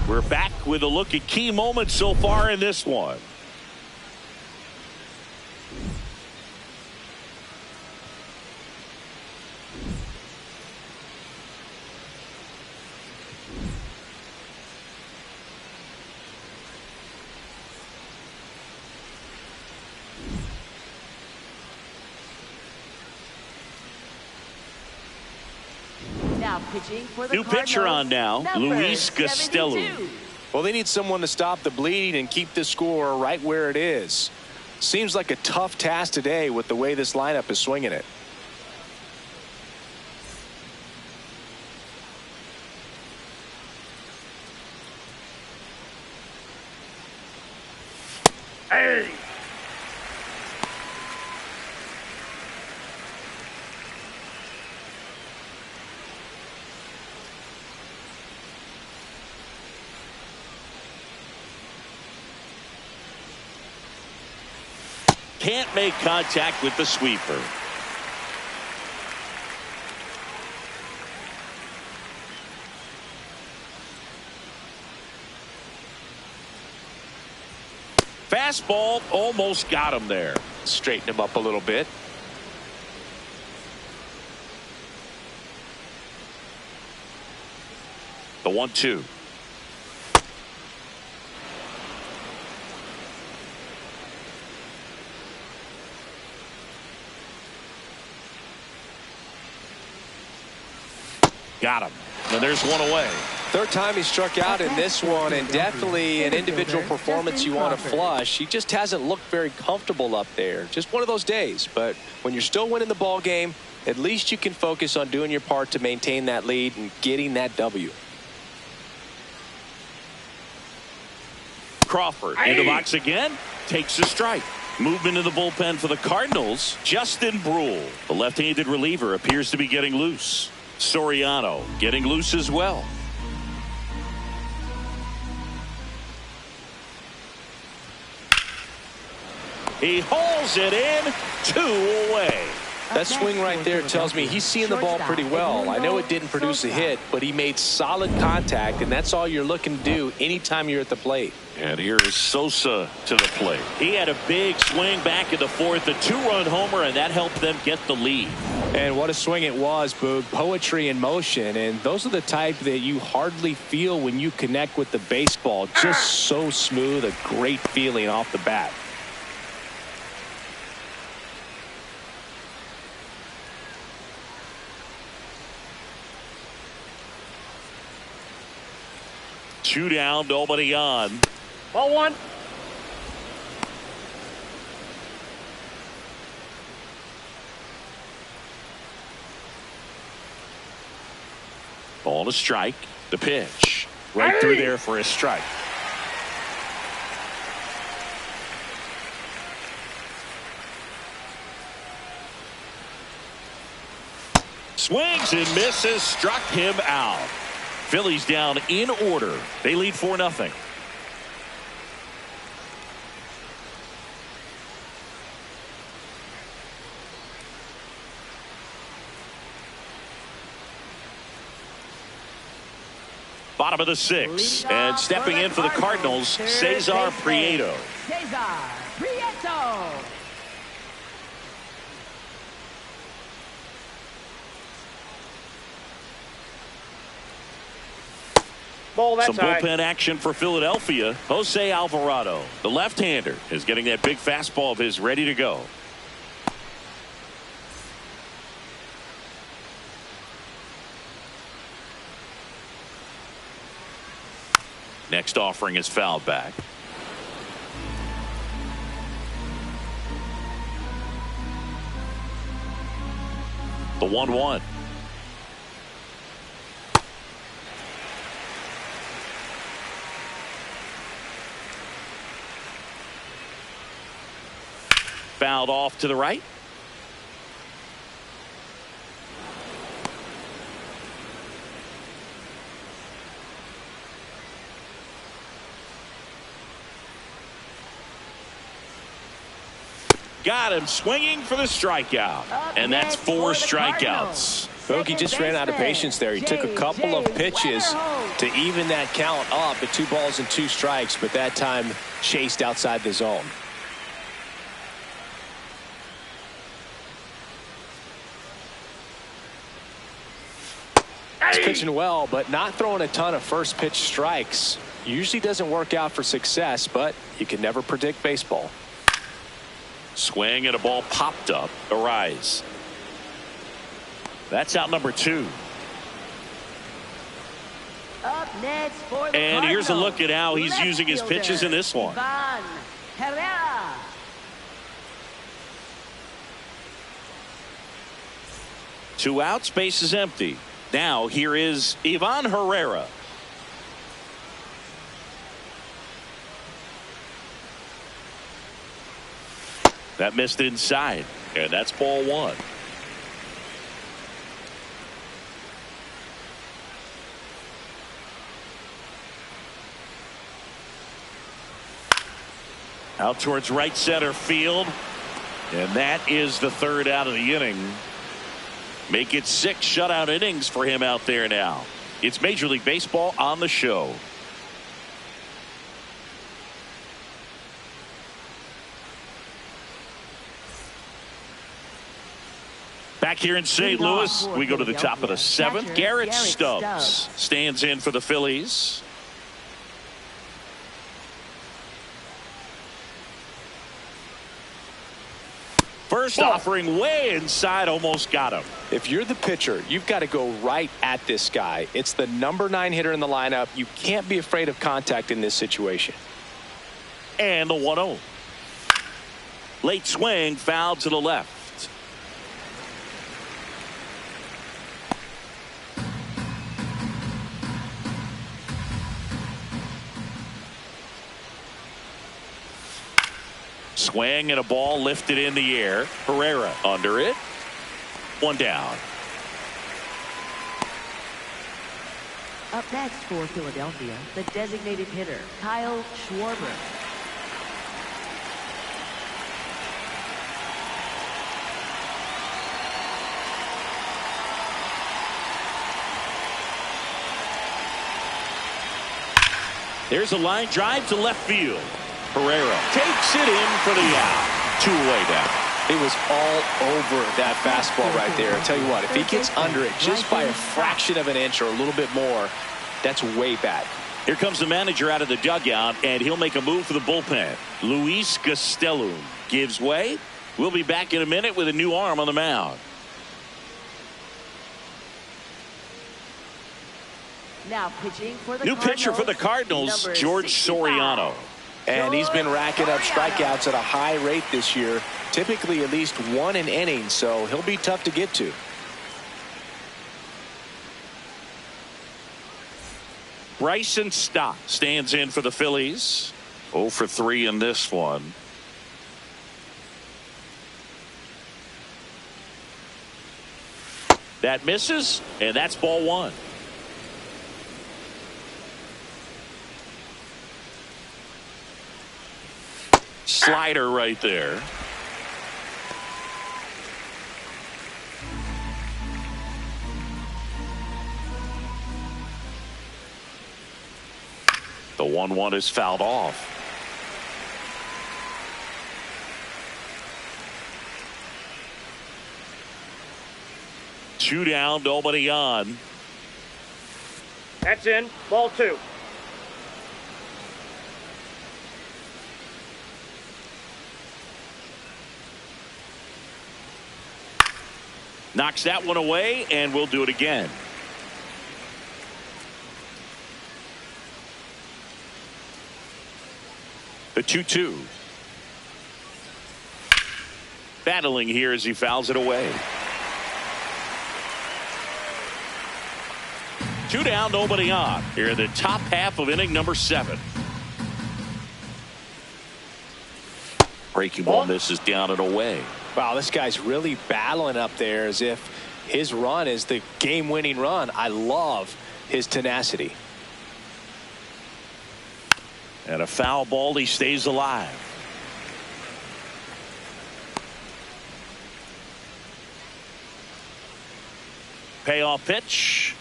S1: We're back with a look at key moments so far in this one.
S3: Now pitching for the
S1: New pitcher on now,
S3: Number
S1: Luis Castello.
S3: 72.
S2: Well, they need someone to stop the bleeding and keep the score right where it is. Seems like a tough task today with the way this lineup is swinging it.
S1: can't make contact with the sweeper. Fastball almost got him there.
S2: Straighten him up a little bit.
S1: The 1-2. Got him. And there's one away.
S2: Third time he struck out in this one, and definitely an individual performance you want to flush. He just hasn't looked very comfortable up there. Just one of those days. But when you're still winning the ball game, at least you can focus on doing your part to maintain that lead and getting that W.
S1: Crawford in the box again, takes a strike. Movement in the bullpen for the Cardinals. Justin Brule, the left-handed reliever, appears to be getting loose. Soriano getting loose as well. He hauls it in, 2 away.
S2: That swing right there tells me he's seeing the ball pretty well. I know it didn't produce a hit, but he made solid contact, and that's all you're looking to do anytime you're at the plate.
S1: And here is Sosa to the plate. He had a big swing back in the fourth, a 2-run homer, and that helped them get the lead.
S6: And what a swing it was, Boog. Poetry in motion. And those are the type that you hardly feel when you connect with the baseball. Just so smooth, a great feeling off the bat.
S1: Two down, nobody on.
S4: Ball 1.
S1: Ball to strike. The pitch. Right through there for a strike. Swings and misses. Struck him out. Phillies down in order. They lead 4-0. Bottom of the 6th, and stepping in for the Cardinals, Cesar Prieto.
S3: Cesar Prieto.
S4: Ball that
S1: Some
S4: side.
S1: bullpen action for Philadelphia. Jose Alvarado, the left-hander, is getting that big fastball of his ready to go. Next offering is fouled back. The 1-1. Fouled off to the right. Got him swinging for the strikeout. And that's 4 strikeouts.
S6: Bogey just ran out of patience there. He took a couple of pitches to even that count up at 2 balls and 2 strikes, but that time chased outside the zone.
S2: He's pitching well, but not throwing a ton of first pitch strikes. Usually doesn't work out for success, but you can never predict baseball.
S1: Swing and a ball popped up. A rise. That's out number 2.
S3: Up next for the
S1: And here's a
S3: Cardinals,
S1: look at how he's
S3: left
S1: using his
S3: fielder,
S1: pitches in this one.
S3: Ivan Herrera.
S1: Two out, space is empty. Now here is Ivan Herrera. That missed inside, and that's ball 1. Out towards right center field. And that is the third out of the inning. Make it 6 shutout innings for him out there now. It's Major League Baseball on the show. Back here in St. Louis, we go to the top of the 7th. Garrett Stubbs stands in for the Phillies. First offering way inside, almost got him.
S2: If you're the pitcher, you've got to go right at this guy. It's the number 9 hitter in the lineup. You can't be afraid of contact in this situation.
S1: And the 1-0. Late swing, foul to the left. Swing and a ball lifted in the air. Herrera under it. 1 down.
S3: Up next for Philadelphia, the designated hitter, Kyle Schwarber.
S1: There's a line drive to left field. Herrera takes it in for the out. 2-away now.
S2: He was all over that fastball right there. I'll tell you what, if he gets under it just by a fraction of an inch or a little bit more, that's way bad.
S1: Here comes the manager out of the dugout, and he'll make a move for the bullpen. Luis Gastelum gives way. We'll be back in a minute with a new arm on the mound.
S3: Now pitching for the
S1: New pitcher for the Cardinals, George Soriano.
S2: And he's been racking up strikeouts at a high rate this year, typically at least 1 an inning, so he'll be tough to get to.
S1: Bryson Stott stands in for the Phillies. 0 for 3 in this one. That misses, and that's ball 1. Slider right there. The 1-1 is fouled off. Two down, nobody on.
S4: That's in. Ball 2.
S1: Knocks that one away, and we'll do it again. The 2-2. Battling here as he fouls it away. 2 down, nobody on. Here in the top half of inning number 7. Breaking ball misses down and away.
S2: Wow, this guy's really battling up there as if his run is the game-winning run. I love his tenacity.
S1: And a foul ball, he stays alive. Payoff pitch.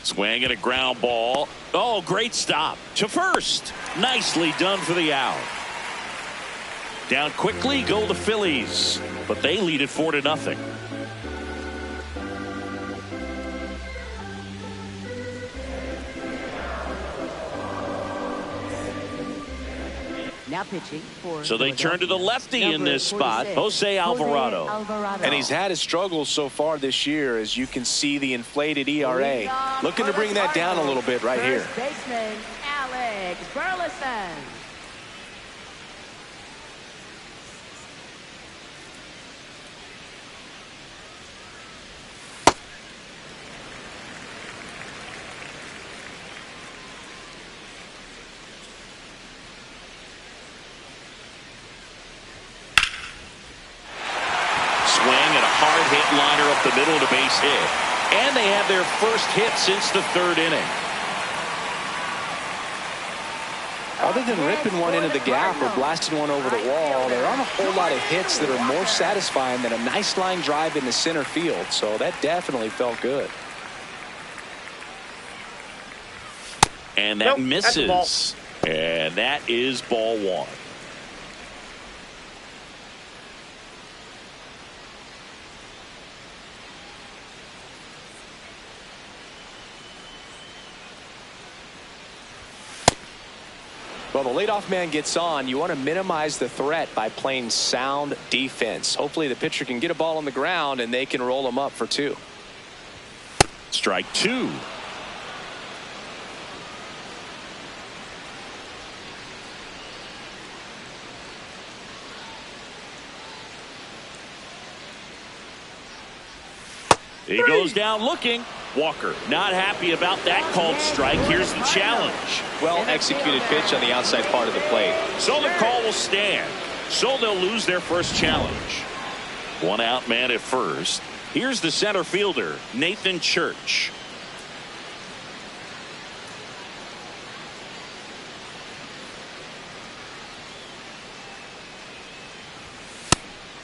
S1: Swing and a ground ball. Oh, great stop to first. Nicely done for the out. Down quickly go the Phillies, but they lead it 4-0.
S3: Now pitching for
S1: So they turn to the lefty in this spot, Jose Alvarado.
S2: And he's had his struggles so far this year, as you can see the inflated ERA. Looking to bring that down a little bit right here.
S3: First baseman Alex Burleson.
S1: Liner up the middle of the base hit. And they have their first hit since the 3rd inning.
S2: Other than ripping one into the gap or blasting one over the wall, there aren't a whole lot of hits that are more satisfying than a nice line drive into center field. So that definitely felt good.
S1: And that misses. And that is ball one.
S2: Well, the leadoff man gets on. You want to minimize the threat by playing sound defense. Hopefully the pitcher can get a ball on the ground and they can roll him up for 2.
S1: Strike 2. He goes down looking. Walker not happy about that called strike. Here's the challenge.
S6: Well executed pitch on the outside part of the plate.
S1: So the call will stand. So they'll lose their first challenge. 1 out man at first. Here's the center fielder, Nathan Church.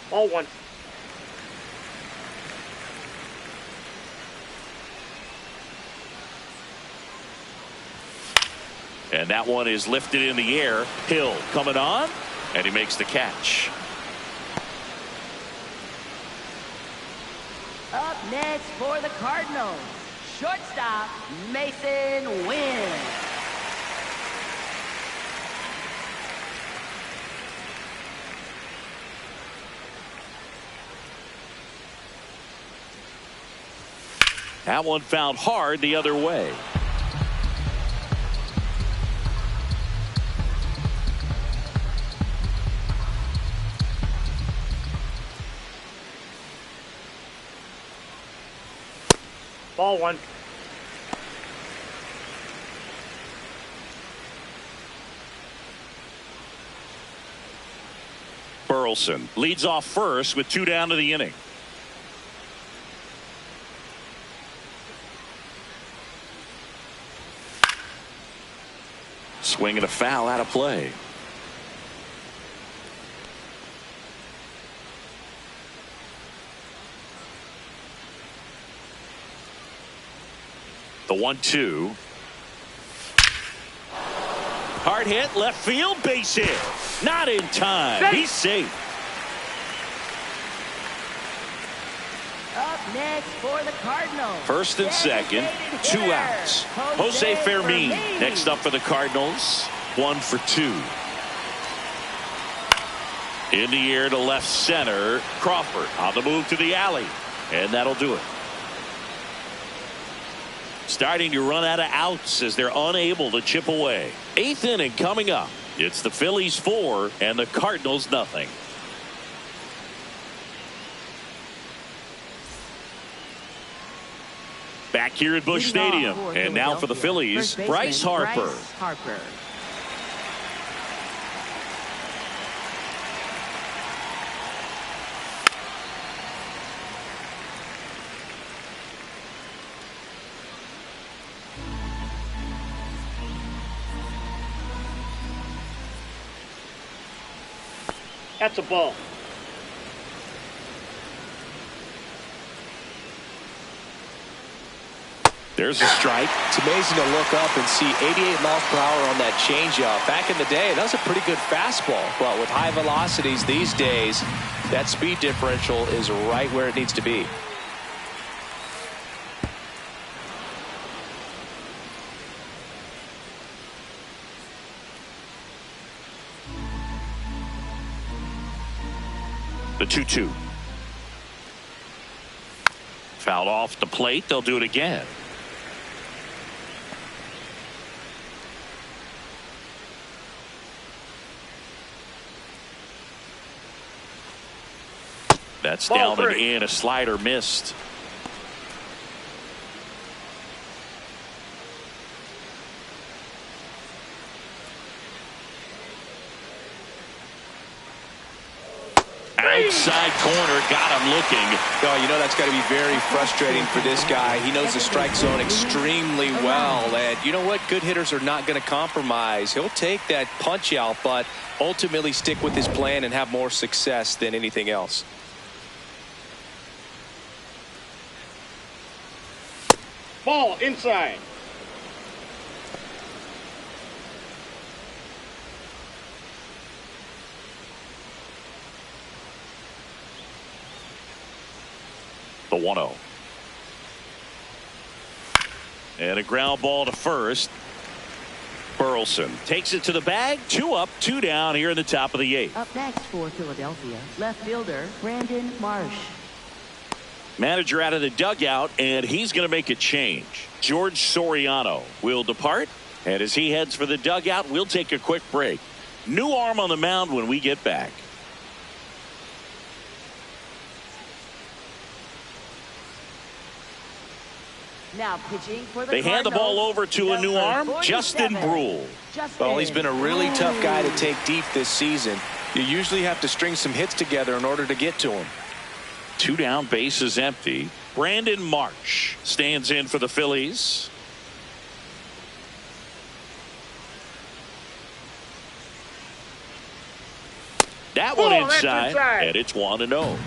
S4: Ball 1.
S1: And that one is lifted in the air. Hill coming on, and he makes the catch.
S3: Up next for the Cardinals, shortstop Mason Wynn.
S1: That one found hard the other way.
S4: Ball 1.
S1: Burleson leads off first with 2 down to the inning. Swing and a foul out of play. The 1-2. Hard hit, left field, base hit. Not in time. He's safe.
S3: Up next for the Cardinals,
S1: First and second, 2 outs. Jose Fermin next up for the Cardinals. 1 for 2. In the air to left center. Crawford on the move to the alley. And that'll do it. Starting to run out of outs as they're unable to chip away. 8th inning coming up. It's the Phillies 4 and the Cardinals nothing. Back here at Busch Stadium. And now for the Phillies, Bryce Harper.
S4: That's a ball.
S1: There's a strike.
S2: It's amazing to look up and see 88 miles per hour on that changeup. Back in the day, that was a pretty good fastball. But with high velocities these days, that speed differential is right where it needs to be.
S1: The 2-2. Fouled off the plate. They'll do it again. That's
S4: Ball
S1: down and
S4: 3.
S1: in. A slider missed. Outside corner, got him looking.
S2: Oh, you know that's got to be very frustrating for this guy. He knows the strike zone extremely well. And you know what? Good hitters are not going to compromise. He'll take that punch out, but ultimately stick with his plan and have more success than anything else.
S4: Ball inside.
S1: The 1-0. And a ground ball to first. Burleson takes it to the bag. 2 up, 2 down here in the top of the 8th.
S3: Up next for Philadelphia, left fielder Brandon Marsh.
S1: Manager out of the dugout, and he's going to make a change. George Soriano will depart, and as he heads for the dugout, we'll take a quick break. New arm on the mound when we get back.
S3: Now pitching for the
S1: They hand the ball over to a new arm,
S3: 47.
S1: Justin Brule.
S2: Well, he's been a really tough guy to take deep this season. You usually have to string some hits together in order to get to him.
S1: 2 down, base is empty. Brandon Marsh stands in for the Phillies. That one inside, and it's 1-0.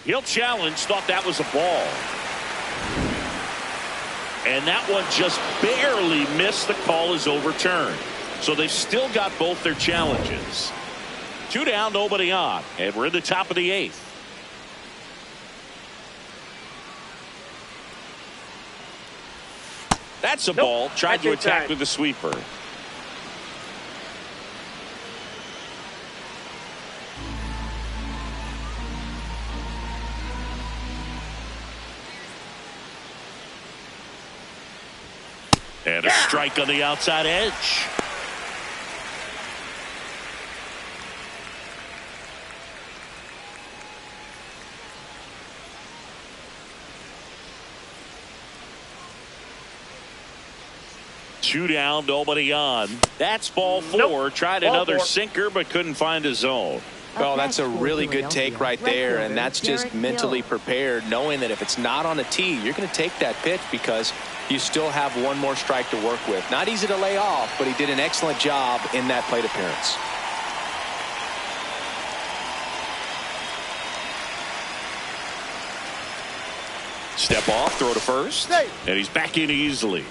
S1: He'll challenge, thought that was a ball. And that one just barely missed. The call is overturned. So they've still got both their challenges. 2 down, nobody on. And we're in the top of the 8th. That's a ball. Tried to attack with the sweeper. And a strike on the outside edge. Two down, nobody on. That's ball 4. Tried another sinker, but couldn't find a zone.
S2: Well, that's a really good take right there, and that's just mentally prepared, knowing that if it's not on a tee, you're going to take that pitch because you still have one more strike to work with. Not easy to lay off, but he did an excellent job in that plate appearance.
S1: Step off, throw to first, and he's back in easily.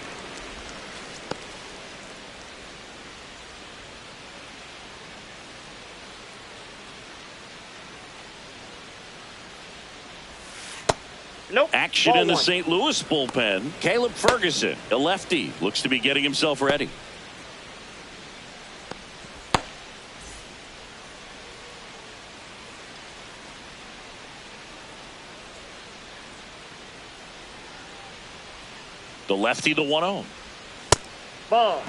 S1: Action in the St. Louis bullpen. Caleb Ferguson, a lefty, looks to be getting himself ready. The lefty, the 1-0.
S4: Ball.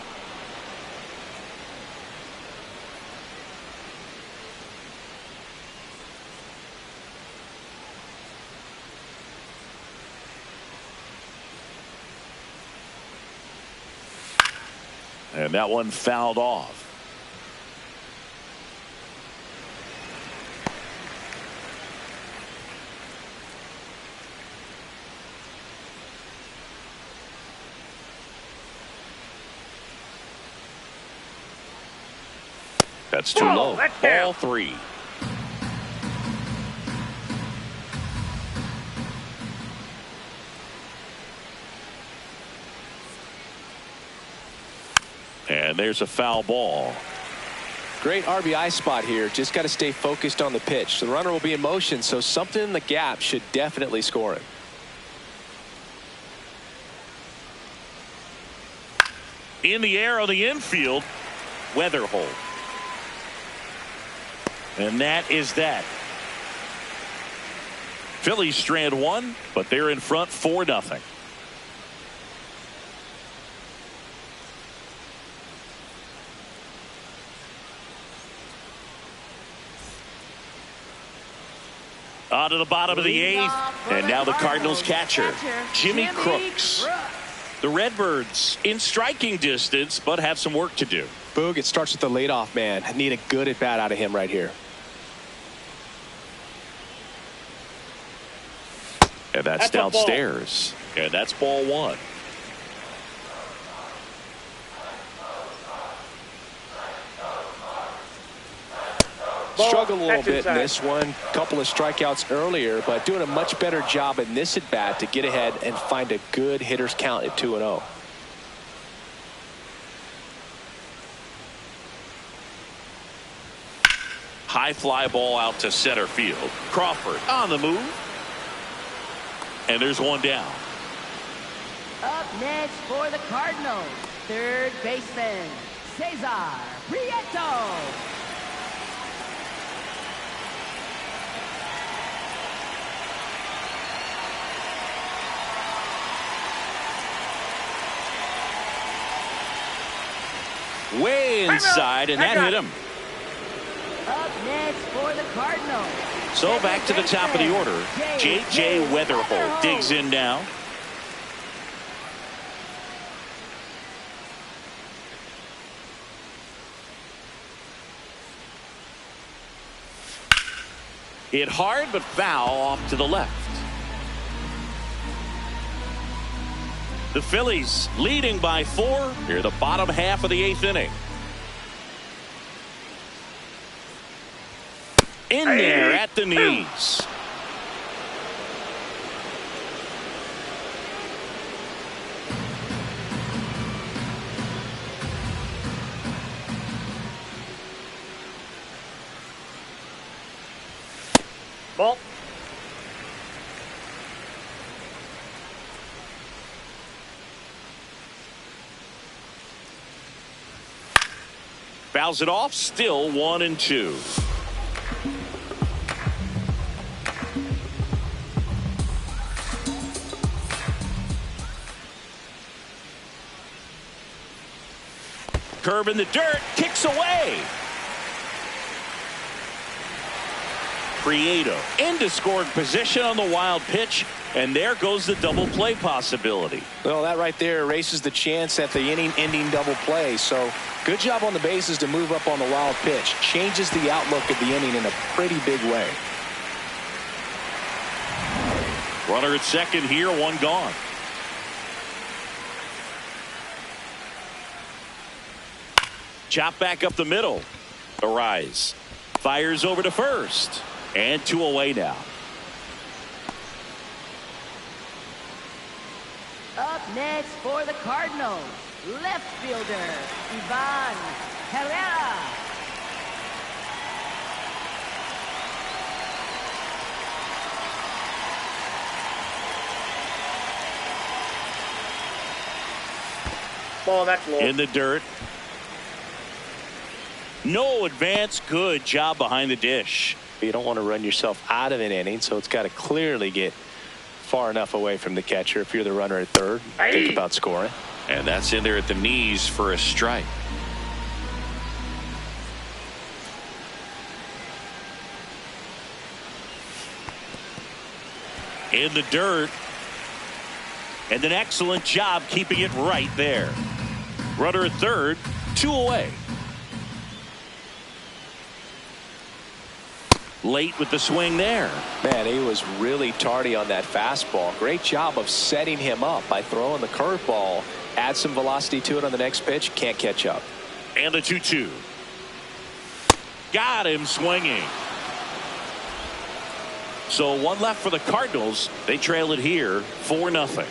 S1: And that one fouled off. That's too low. Ball 3. And there's a foul ball.
S2: Great RBI spot here. Just got to stay focused on the pitch. The runner will be in motion, so something in the gap should definitely score him.
S1: In the air on the infield, Weatherholt. And that is that. Phillies strand 1, but they're in front 4-0. On to the bottom of the 8th, and now the Cardinals catcher, Jimmy Crooks. The Redbirds in striking distance, but have some work to do.
S5: Boog, it starts with the leadoff man. I need a good at bat out of him right here.
S1: And that's downstairs. And that's ball one.
S5: Struggled a little bit in this one. Couple of strikeouts earlier, but doing a much better job in this at bat to get ahead and find a good hitter's count at 2-0.
S1: High fly ball out to center field. Crawford on the move. And there's one down.
S3: Up next for the Cardinals, third baseman, Cesar Prieto.
S1: Way inside, and that hit him.
S3: Up next for the Cardinals.
S1: So back to the top of the order. J.J. Weatherholt digs in now. Hit hard but foul off to the left. The Phillies leading by 4 near the bottom half of the 8th inning. In there at the knees.
S4: Ball.
S1: Fouls it off, still 1-2. Curve in the dirt, kicks away. Prieto into scoring position on the wild pitch, and there goes the double play possibility.
S5: Well, that right there erases the chance at the inning-ending double play. So good job on the bases to move up on the wild pitch. Changes the outlook of the inning in a pretty big way.
S1: Runner at second here, one gone. Chop back up the middle. Arise. Fires over to first. And 2 away now.
S3: Up next for the Cardinals, left fielder, Ivan Herrera.
S4: Ball, that's low.
S1: In the dirt. No advance. Good job behind the dish.
S5: You don't want to run yourself out of an inning, so it's got to clearly get far enough away from the catcher if you're the runner at third. Think about scoring.
S1: And that's in there at the knees for a strike. In the dirt. And an excellent job keeping it right there. Runner at third, 2 away. Late with the swing there.
S5: Man, he was really tardy on that fastball. Great job of setting him up by throwing the curveball. Add some velocity to it on the next pitch. Can't catch up.
S1: And the 2-2. Got him swinging. So one left for the Cardinals. They trail it here 4-0.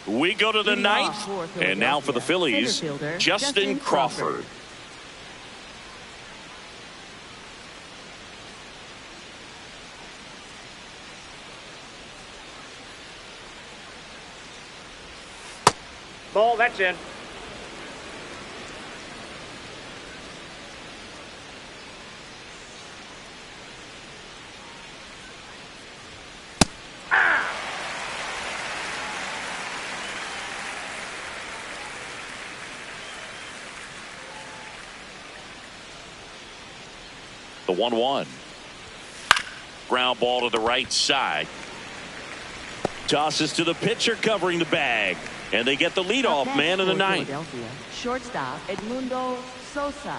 S1: We go to the ninth, and now for the Phillies, Justin Crawford.
S4: Ball, that's in.
S1: The 1-1. Ground ball to the right side. Tosses to the pitcher covering the bag. And they get the leadoff man in the ninth.
S3: Shortstop Edmundo Sosa.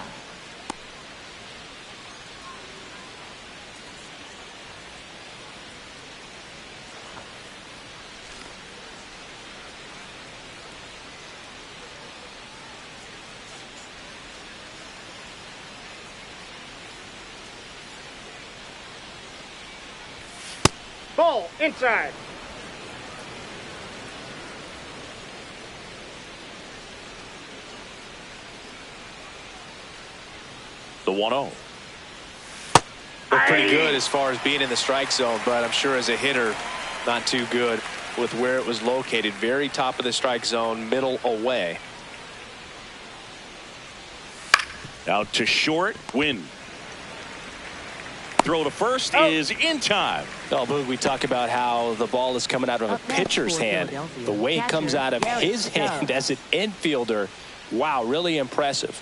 S4: Ball inside.
S1: The 1-0.
S6: Looked pretty good as far as being in the strike zone, but I'm sure as a hitter, not too good with where it was located. Very top of the strike zone, middle away.
S1: Out to short. Win. Throw to first is in time.
S2: Oh, Boog, we talk about how the ball is coming out of a pitcher's hand. The way it comes out of his hand as an infielder, wow, really impressive.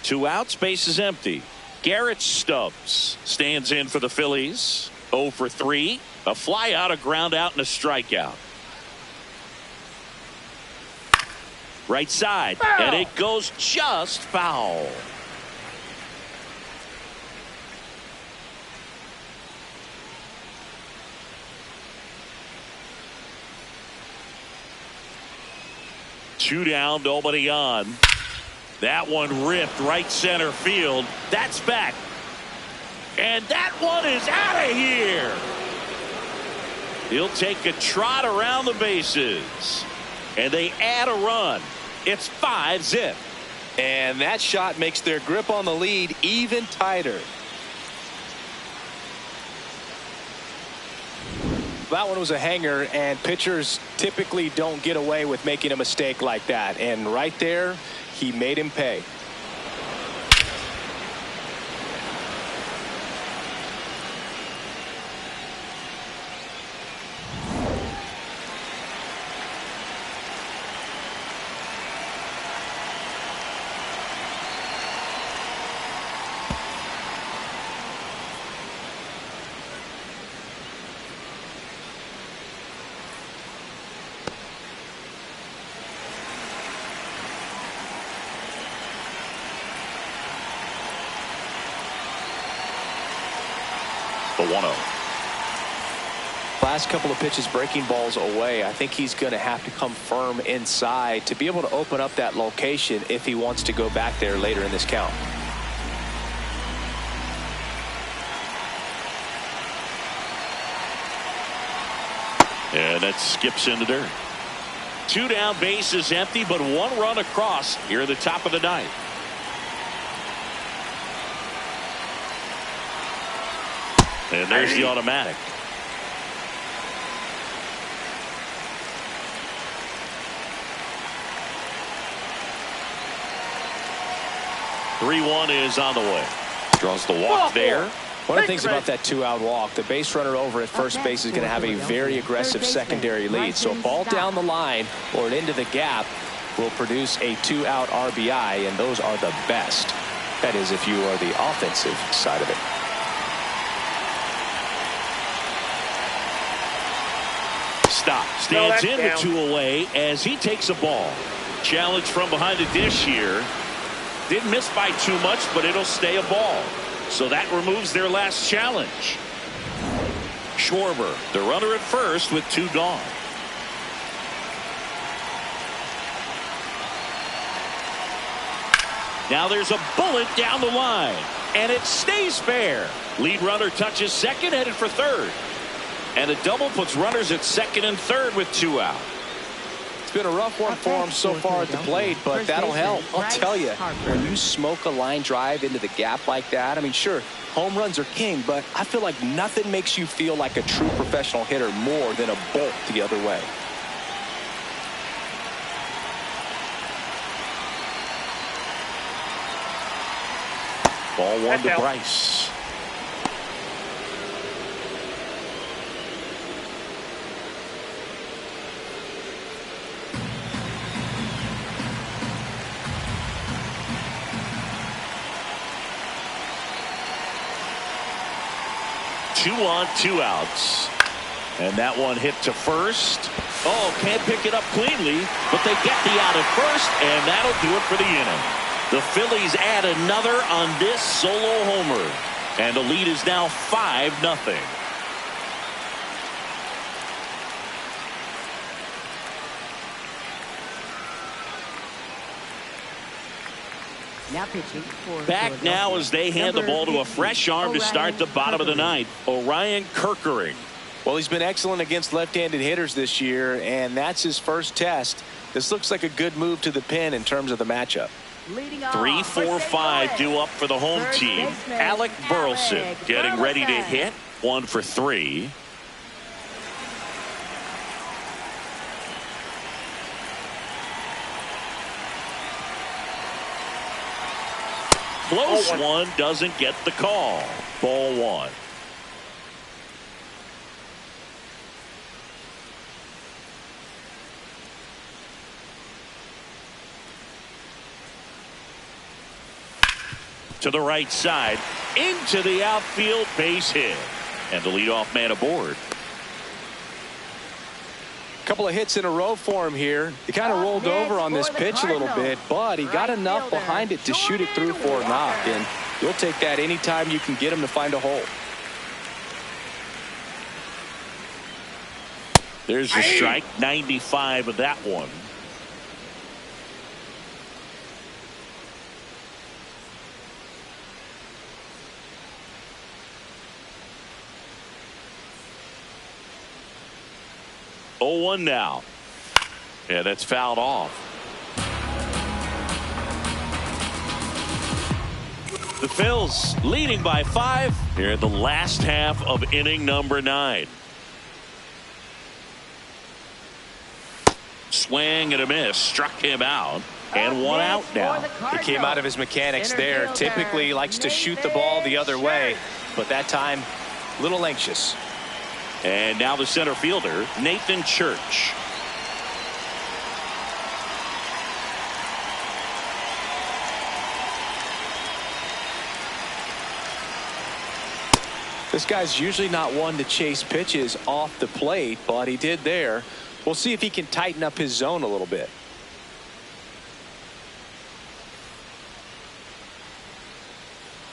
S1: 2 outs, base is empty. Garrett Stubbs stands in for the Phillies. 0 for 3. A fly out, a ground out, and a strikeout. Right side, and it goes just foul. Two down, nobody on. That one ripped right center field. That's back. And that one is out of here. He'll take a trot around the bases. And they add a run. It's 5-zip.
S6: And that shot makes their grip on the lead even tighter. That one was a hanger, and pitchers typically don't get away with making a mistake like that. And right there, he made him pay.
S1: The 1-0.
S2: Last couple of pitches breaking balls away. I think he's going to have to come firm inside to be able to open up that location if he wants to go back there later in this count.
S1: And that skips into dirt. 2 down, base is empty, but 1 run across here at the top of the ninth. And there's the automatic. (3-1) is on the way. Draws the walk there.
S2: One of the things about that 2-out walk, the base runner over at first base is going to have a very aggressive secondary lead. So a ball down the line or into the gap will produce a 2-out RBI, and those are the best. That is, if you are the offensive side of it.
S1: Stop. Stands in with 2 away as he takes a ball. Challenge from behind the dish here. Didn't miss by too much, but it'll stay a ball. So that removes their last challenge. Schwarber, the runner at first with 2 gone. Now there's a bullet down the line, and it stays fair. Lead runner touches second, headed for third. And a double puts runners at second and third with 2 out.
S2: It's been a rough one for him so far at the plate, but that'll help. I'll tell you, when you smoke a line drive into the gap like that, I mean, sure, home runs are king, but I feel like nothing makes you feel like a true professional hitter more than a bolt the other way.
S1: Ball 1 to Bryce. 2 on, 2 outs. And that one hit to first. Oh, can't pick it up cleanly, but they get the out at first, and that'll do it for the inning. The Phillies add another on this solo homer, and the lead is now 5-0.
S3: Now pitching for
S1: Back now as they hand the ball to a fresh arm to start the bottom of the ninth. Orion Kirkering.
S5: Well, he's been excellent against left-handed hitters this year, and that's his first test. This looks like a good move to the pin in terms of the matchup.
S1: 3, 4, 5 due up for the home team. Alec Burleson getting ready to hit. 1 for 3. Close one, doesn't get the call. Ball 1. To the right side, into the outfield, base hit. And the leadoff man aboard.
S5: Couple of hits in a row for him here. He kind of rolled over on this pitch a little bit, but he got enough behind it to shoot it through for a knock, and you'll take that anytime you can get him to find a hole.
S1: There's a strike, 95 of that one. Oh, 1 now. Yeah, that's fouled off. The Phils leading by 5 here in the last half of inning number 9. Swing and a miss, struck him out, and 1 out now.
S5: He came out of his mechanics there. Typically likes to shoot the ball the other way, but that time a little anxious.
S1: And now the center fielder, Nathan Church.
S5: This guy's usually not one to chase pitches off the plate, but he did there. We'll see if he can tighten up his zone a little bit.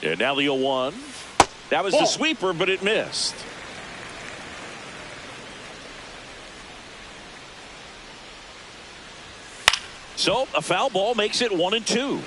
S1: And now the 0-1. That was the sweeper, but it missed. So a foul ball makes it 1-2.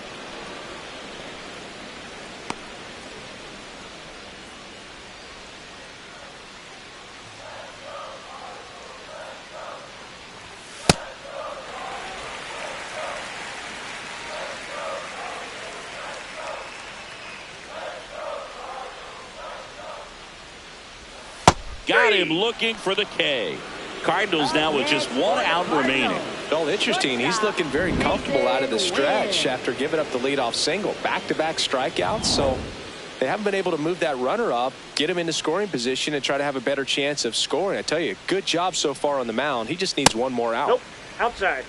S1: Got him looking for the K. Cardinals now with just 1 out remaining.
S5: Well, interesting. He's looking very comfortable out of the stretch after giving up the leadoff single. Back-to-back strikeouts, so they haven't been able to move that runner up, get him into scoring position, and try to have a better chance of scoring. I tell you, good job so far on the mound. He just needs 1 more out.
S4: Nope, outside.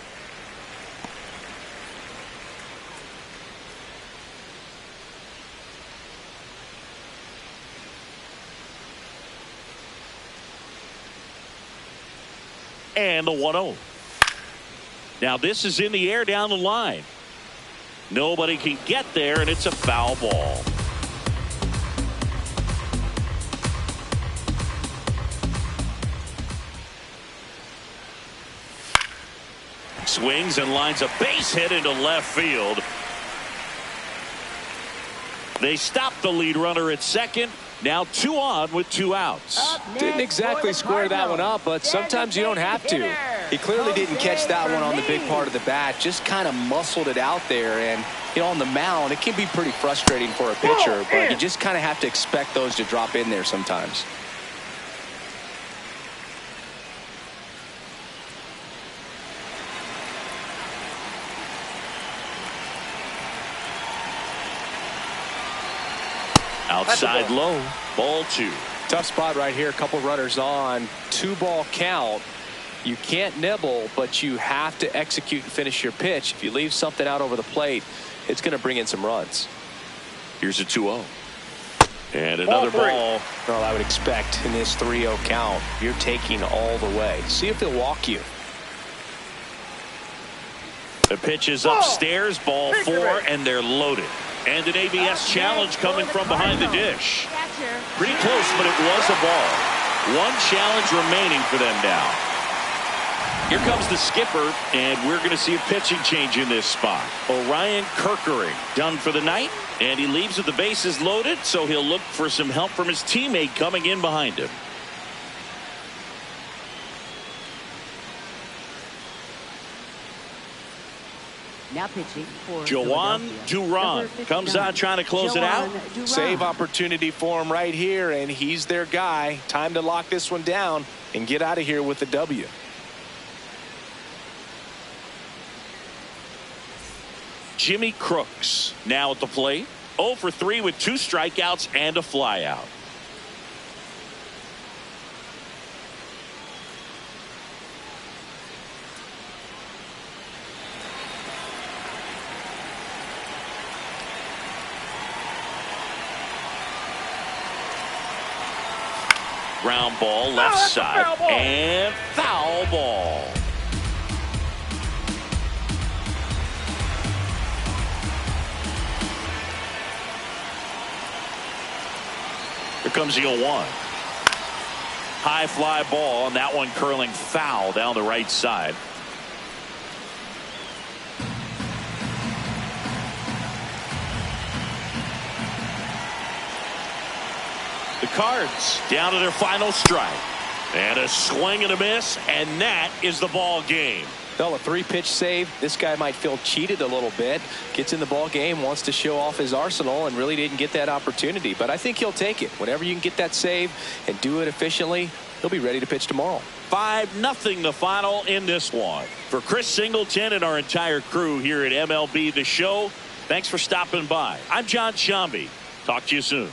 S1: And the 1-0. Now this is in the air down the line. Nobody can get there, and it's a foul ball. Swings and lines a base hit into left field. They stop the lead runner at second. Now 2 on with 2 outs.
S5: Didn't exactly square that one up, but sometimes you don't have to. He clearly didn't catch that one on the big part of the bat, just kind of muscled it out there. And, you know, on the mound, it can be pretty frustrating for a pitcher, but you just kind of have to expect those to drop in there sometimes.
S1: Outside low, ball 2.
S5: Tough spot right here. A couple runners on. 2-ball count. You can't nibble, but you have to execute and finish your pitch. If you leave something out over the plate, it's going to bring in some runs.
S1: Here's a 2-0. And another ball.
S6: Well, I would expect in this 3-0 count, you're taking all the way. See if he'll walk you.
S1: The pitch is upstairs, ball 4, and they're loaded. And an ABS challenge coming from behind the dish. Pretty close, but it was a ball. One challenge remaining for them now. Here comes the skipper, and we're going to see a pitching change in this spot. Orion Kerkering done for the night, and he leaves with the bases loaded, so he'll look for some help from his teammate coming in behind him.
S3: Now pitching for
S1: Joan Duran comes out trying to close it out.
S6: Save opportunity for him right here, and he's their guy. Time to lock this one down and get out of here with the W.
S1: Jimmy Crooks now at the plate. 0 for 3 with 2 strikeouts and a flyout. Ground ball left side and foul ball. Here comes the 0-1. High fly ball, and that one curling foul down the right side. The Cards down to their final strike. And a swing and a miss, and that is the ball game.
S2: Well, a 3-pitch save. This guy might feel cheated a little bit. Gets in the ball game, wants to show off his arsenal, and really didn't get that opportunity. But I think he'll take it. Whenever you can get that save and do it efficiently, he'll be ready to pitch tomorrow.
S1: 5-0 the final in this one. For Chris Singleton and our entire crew here at MLB The Show, thanks for stopping by. I'm John Shambi. Talk to you soon.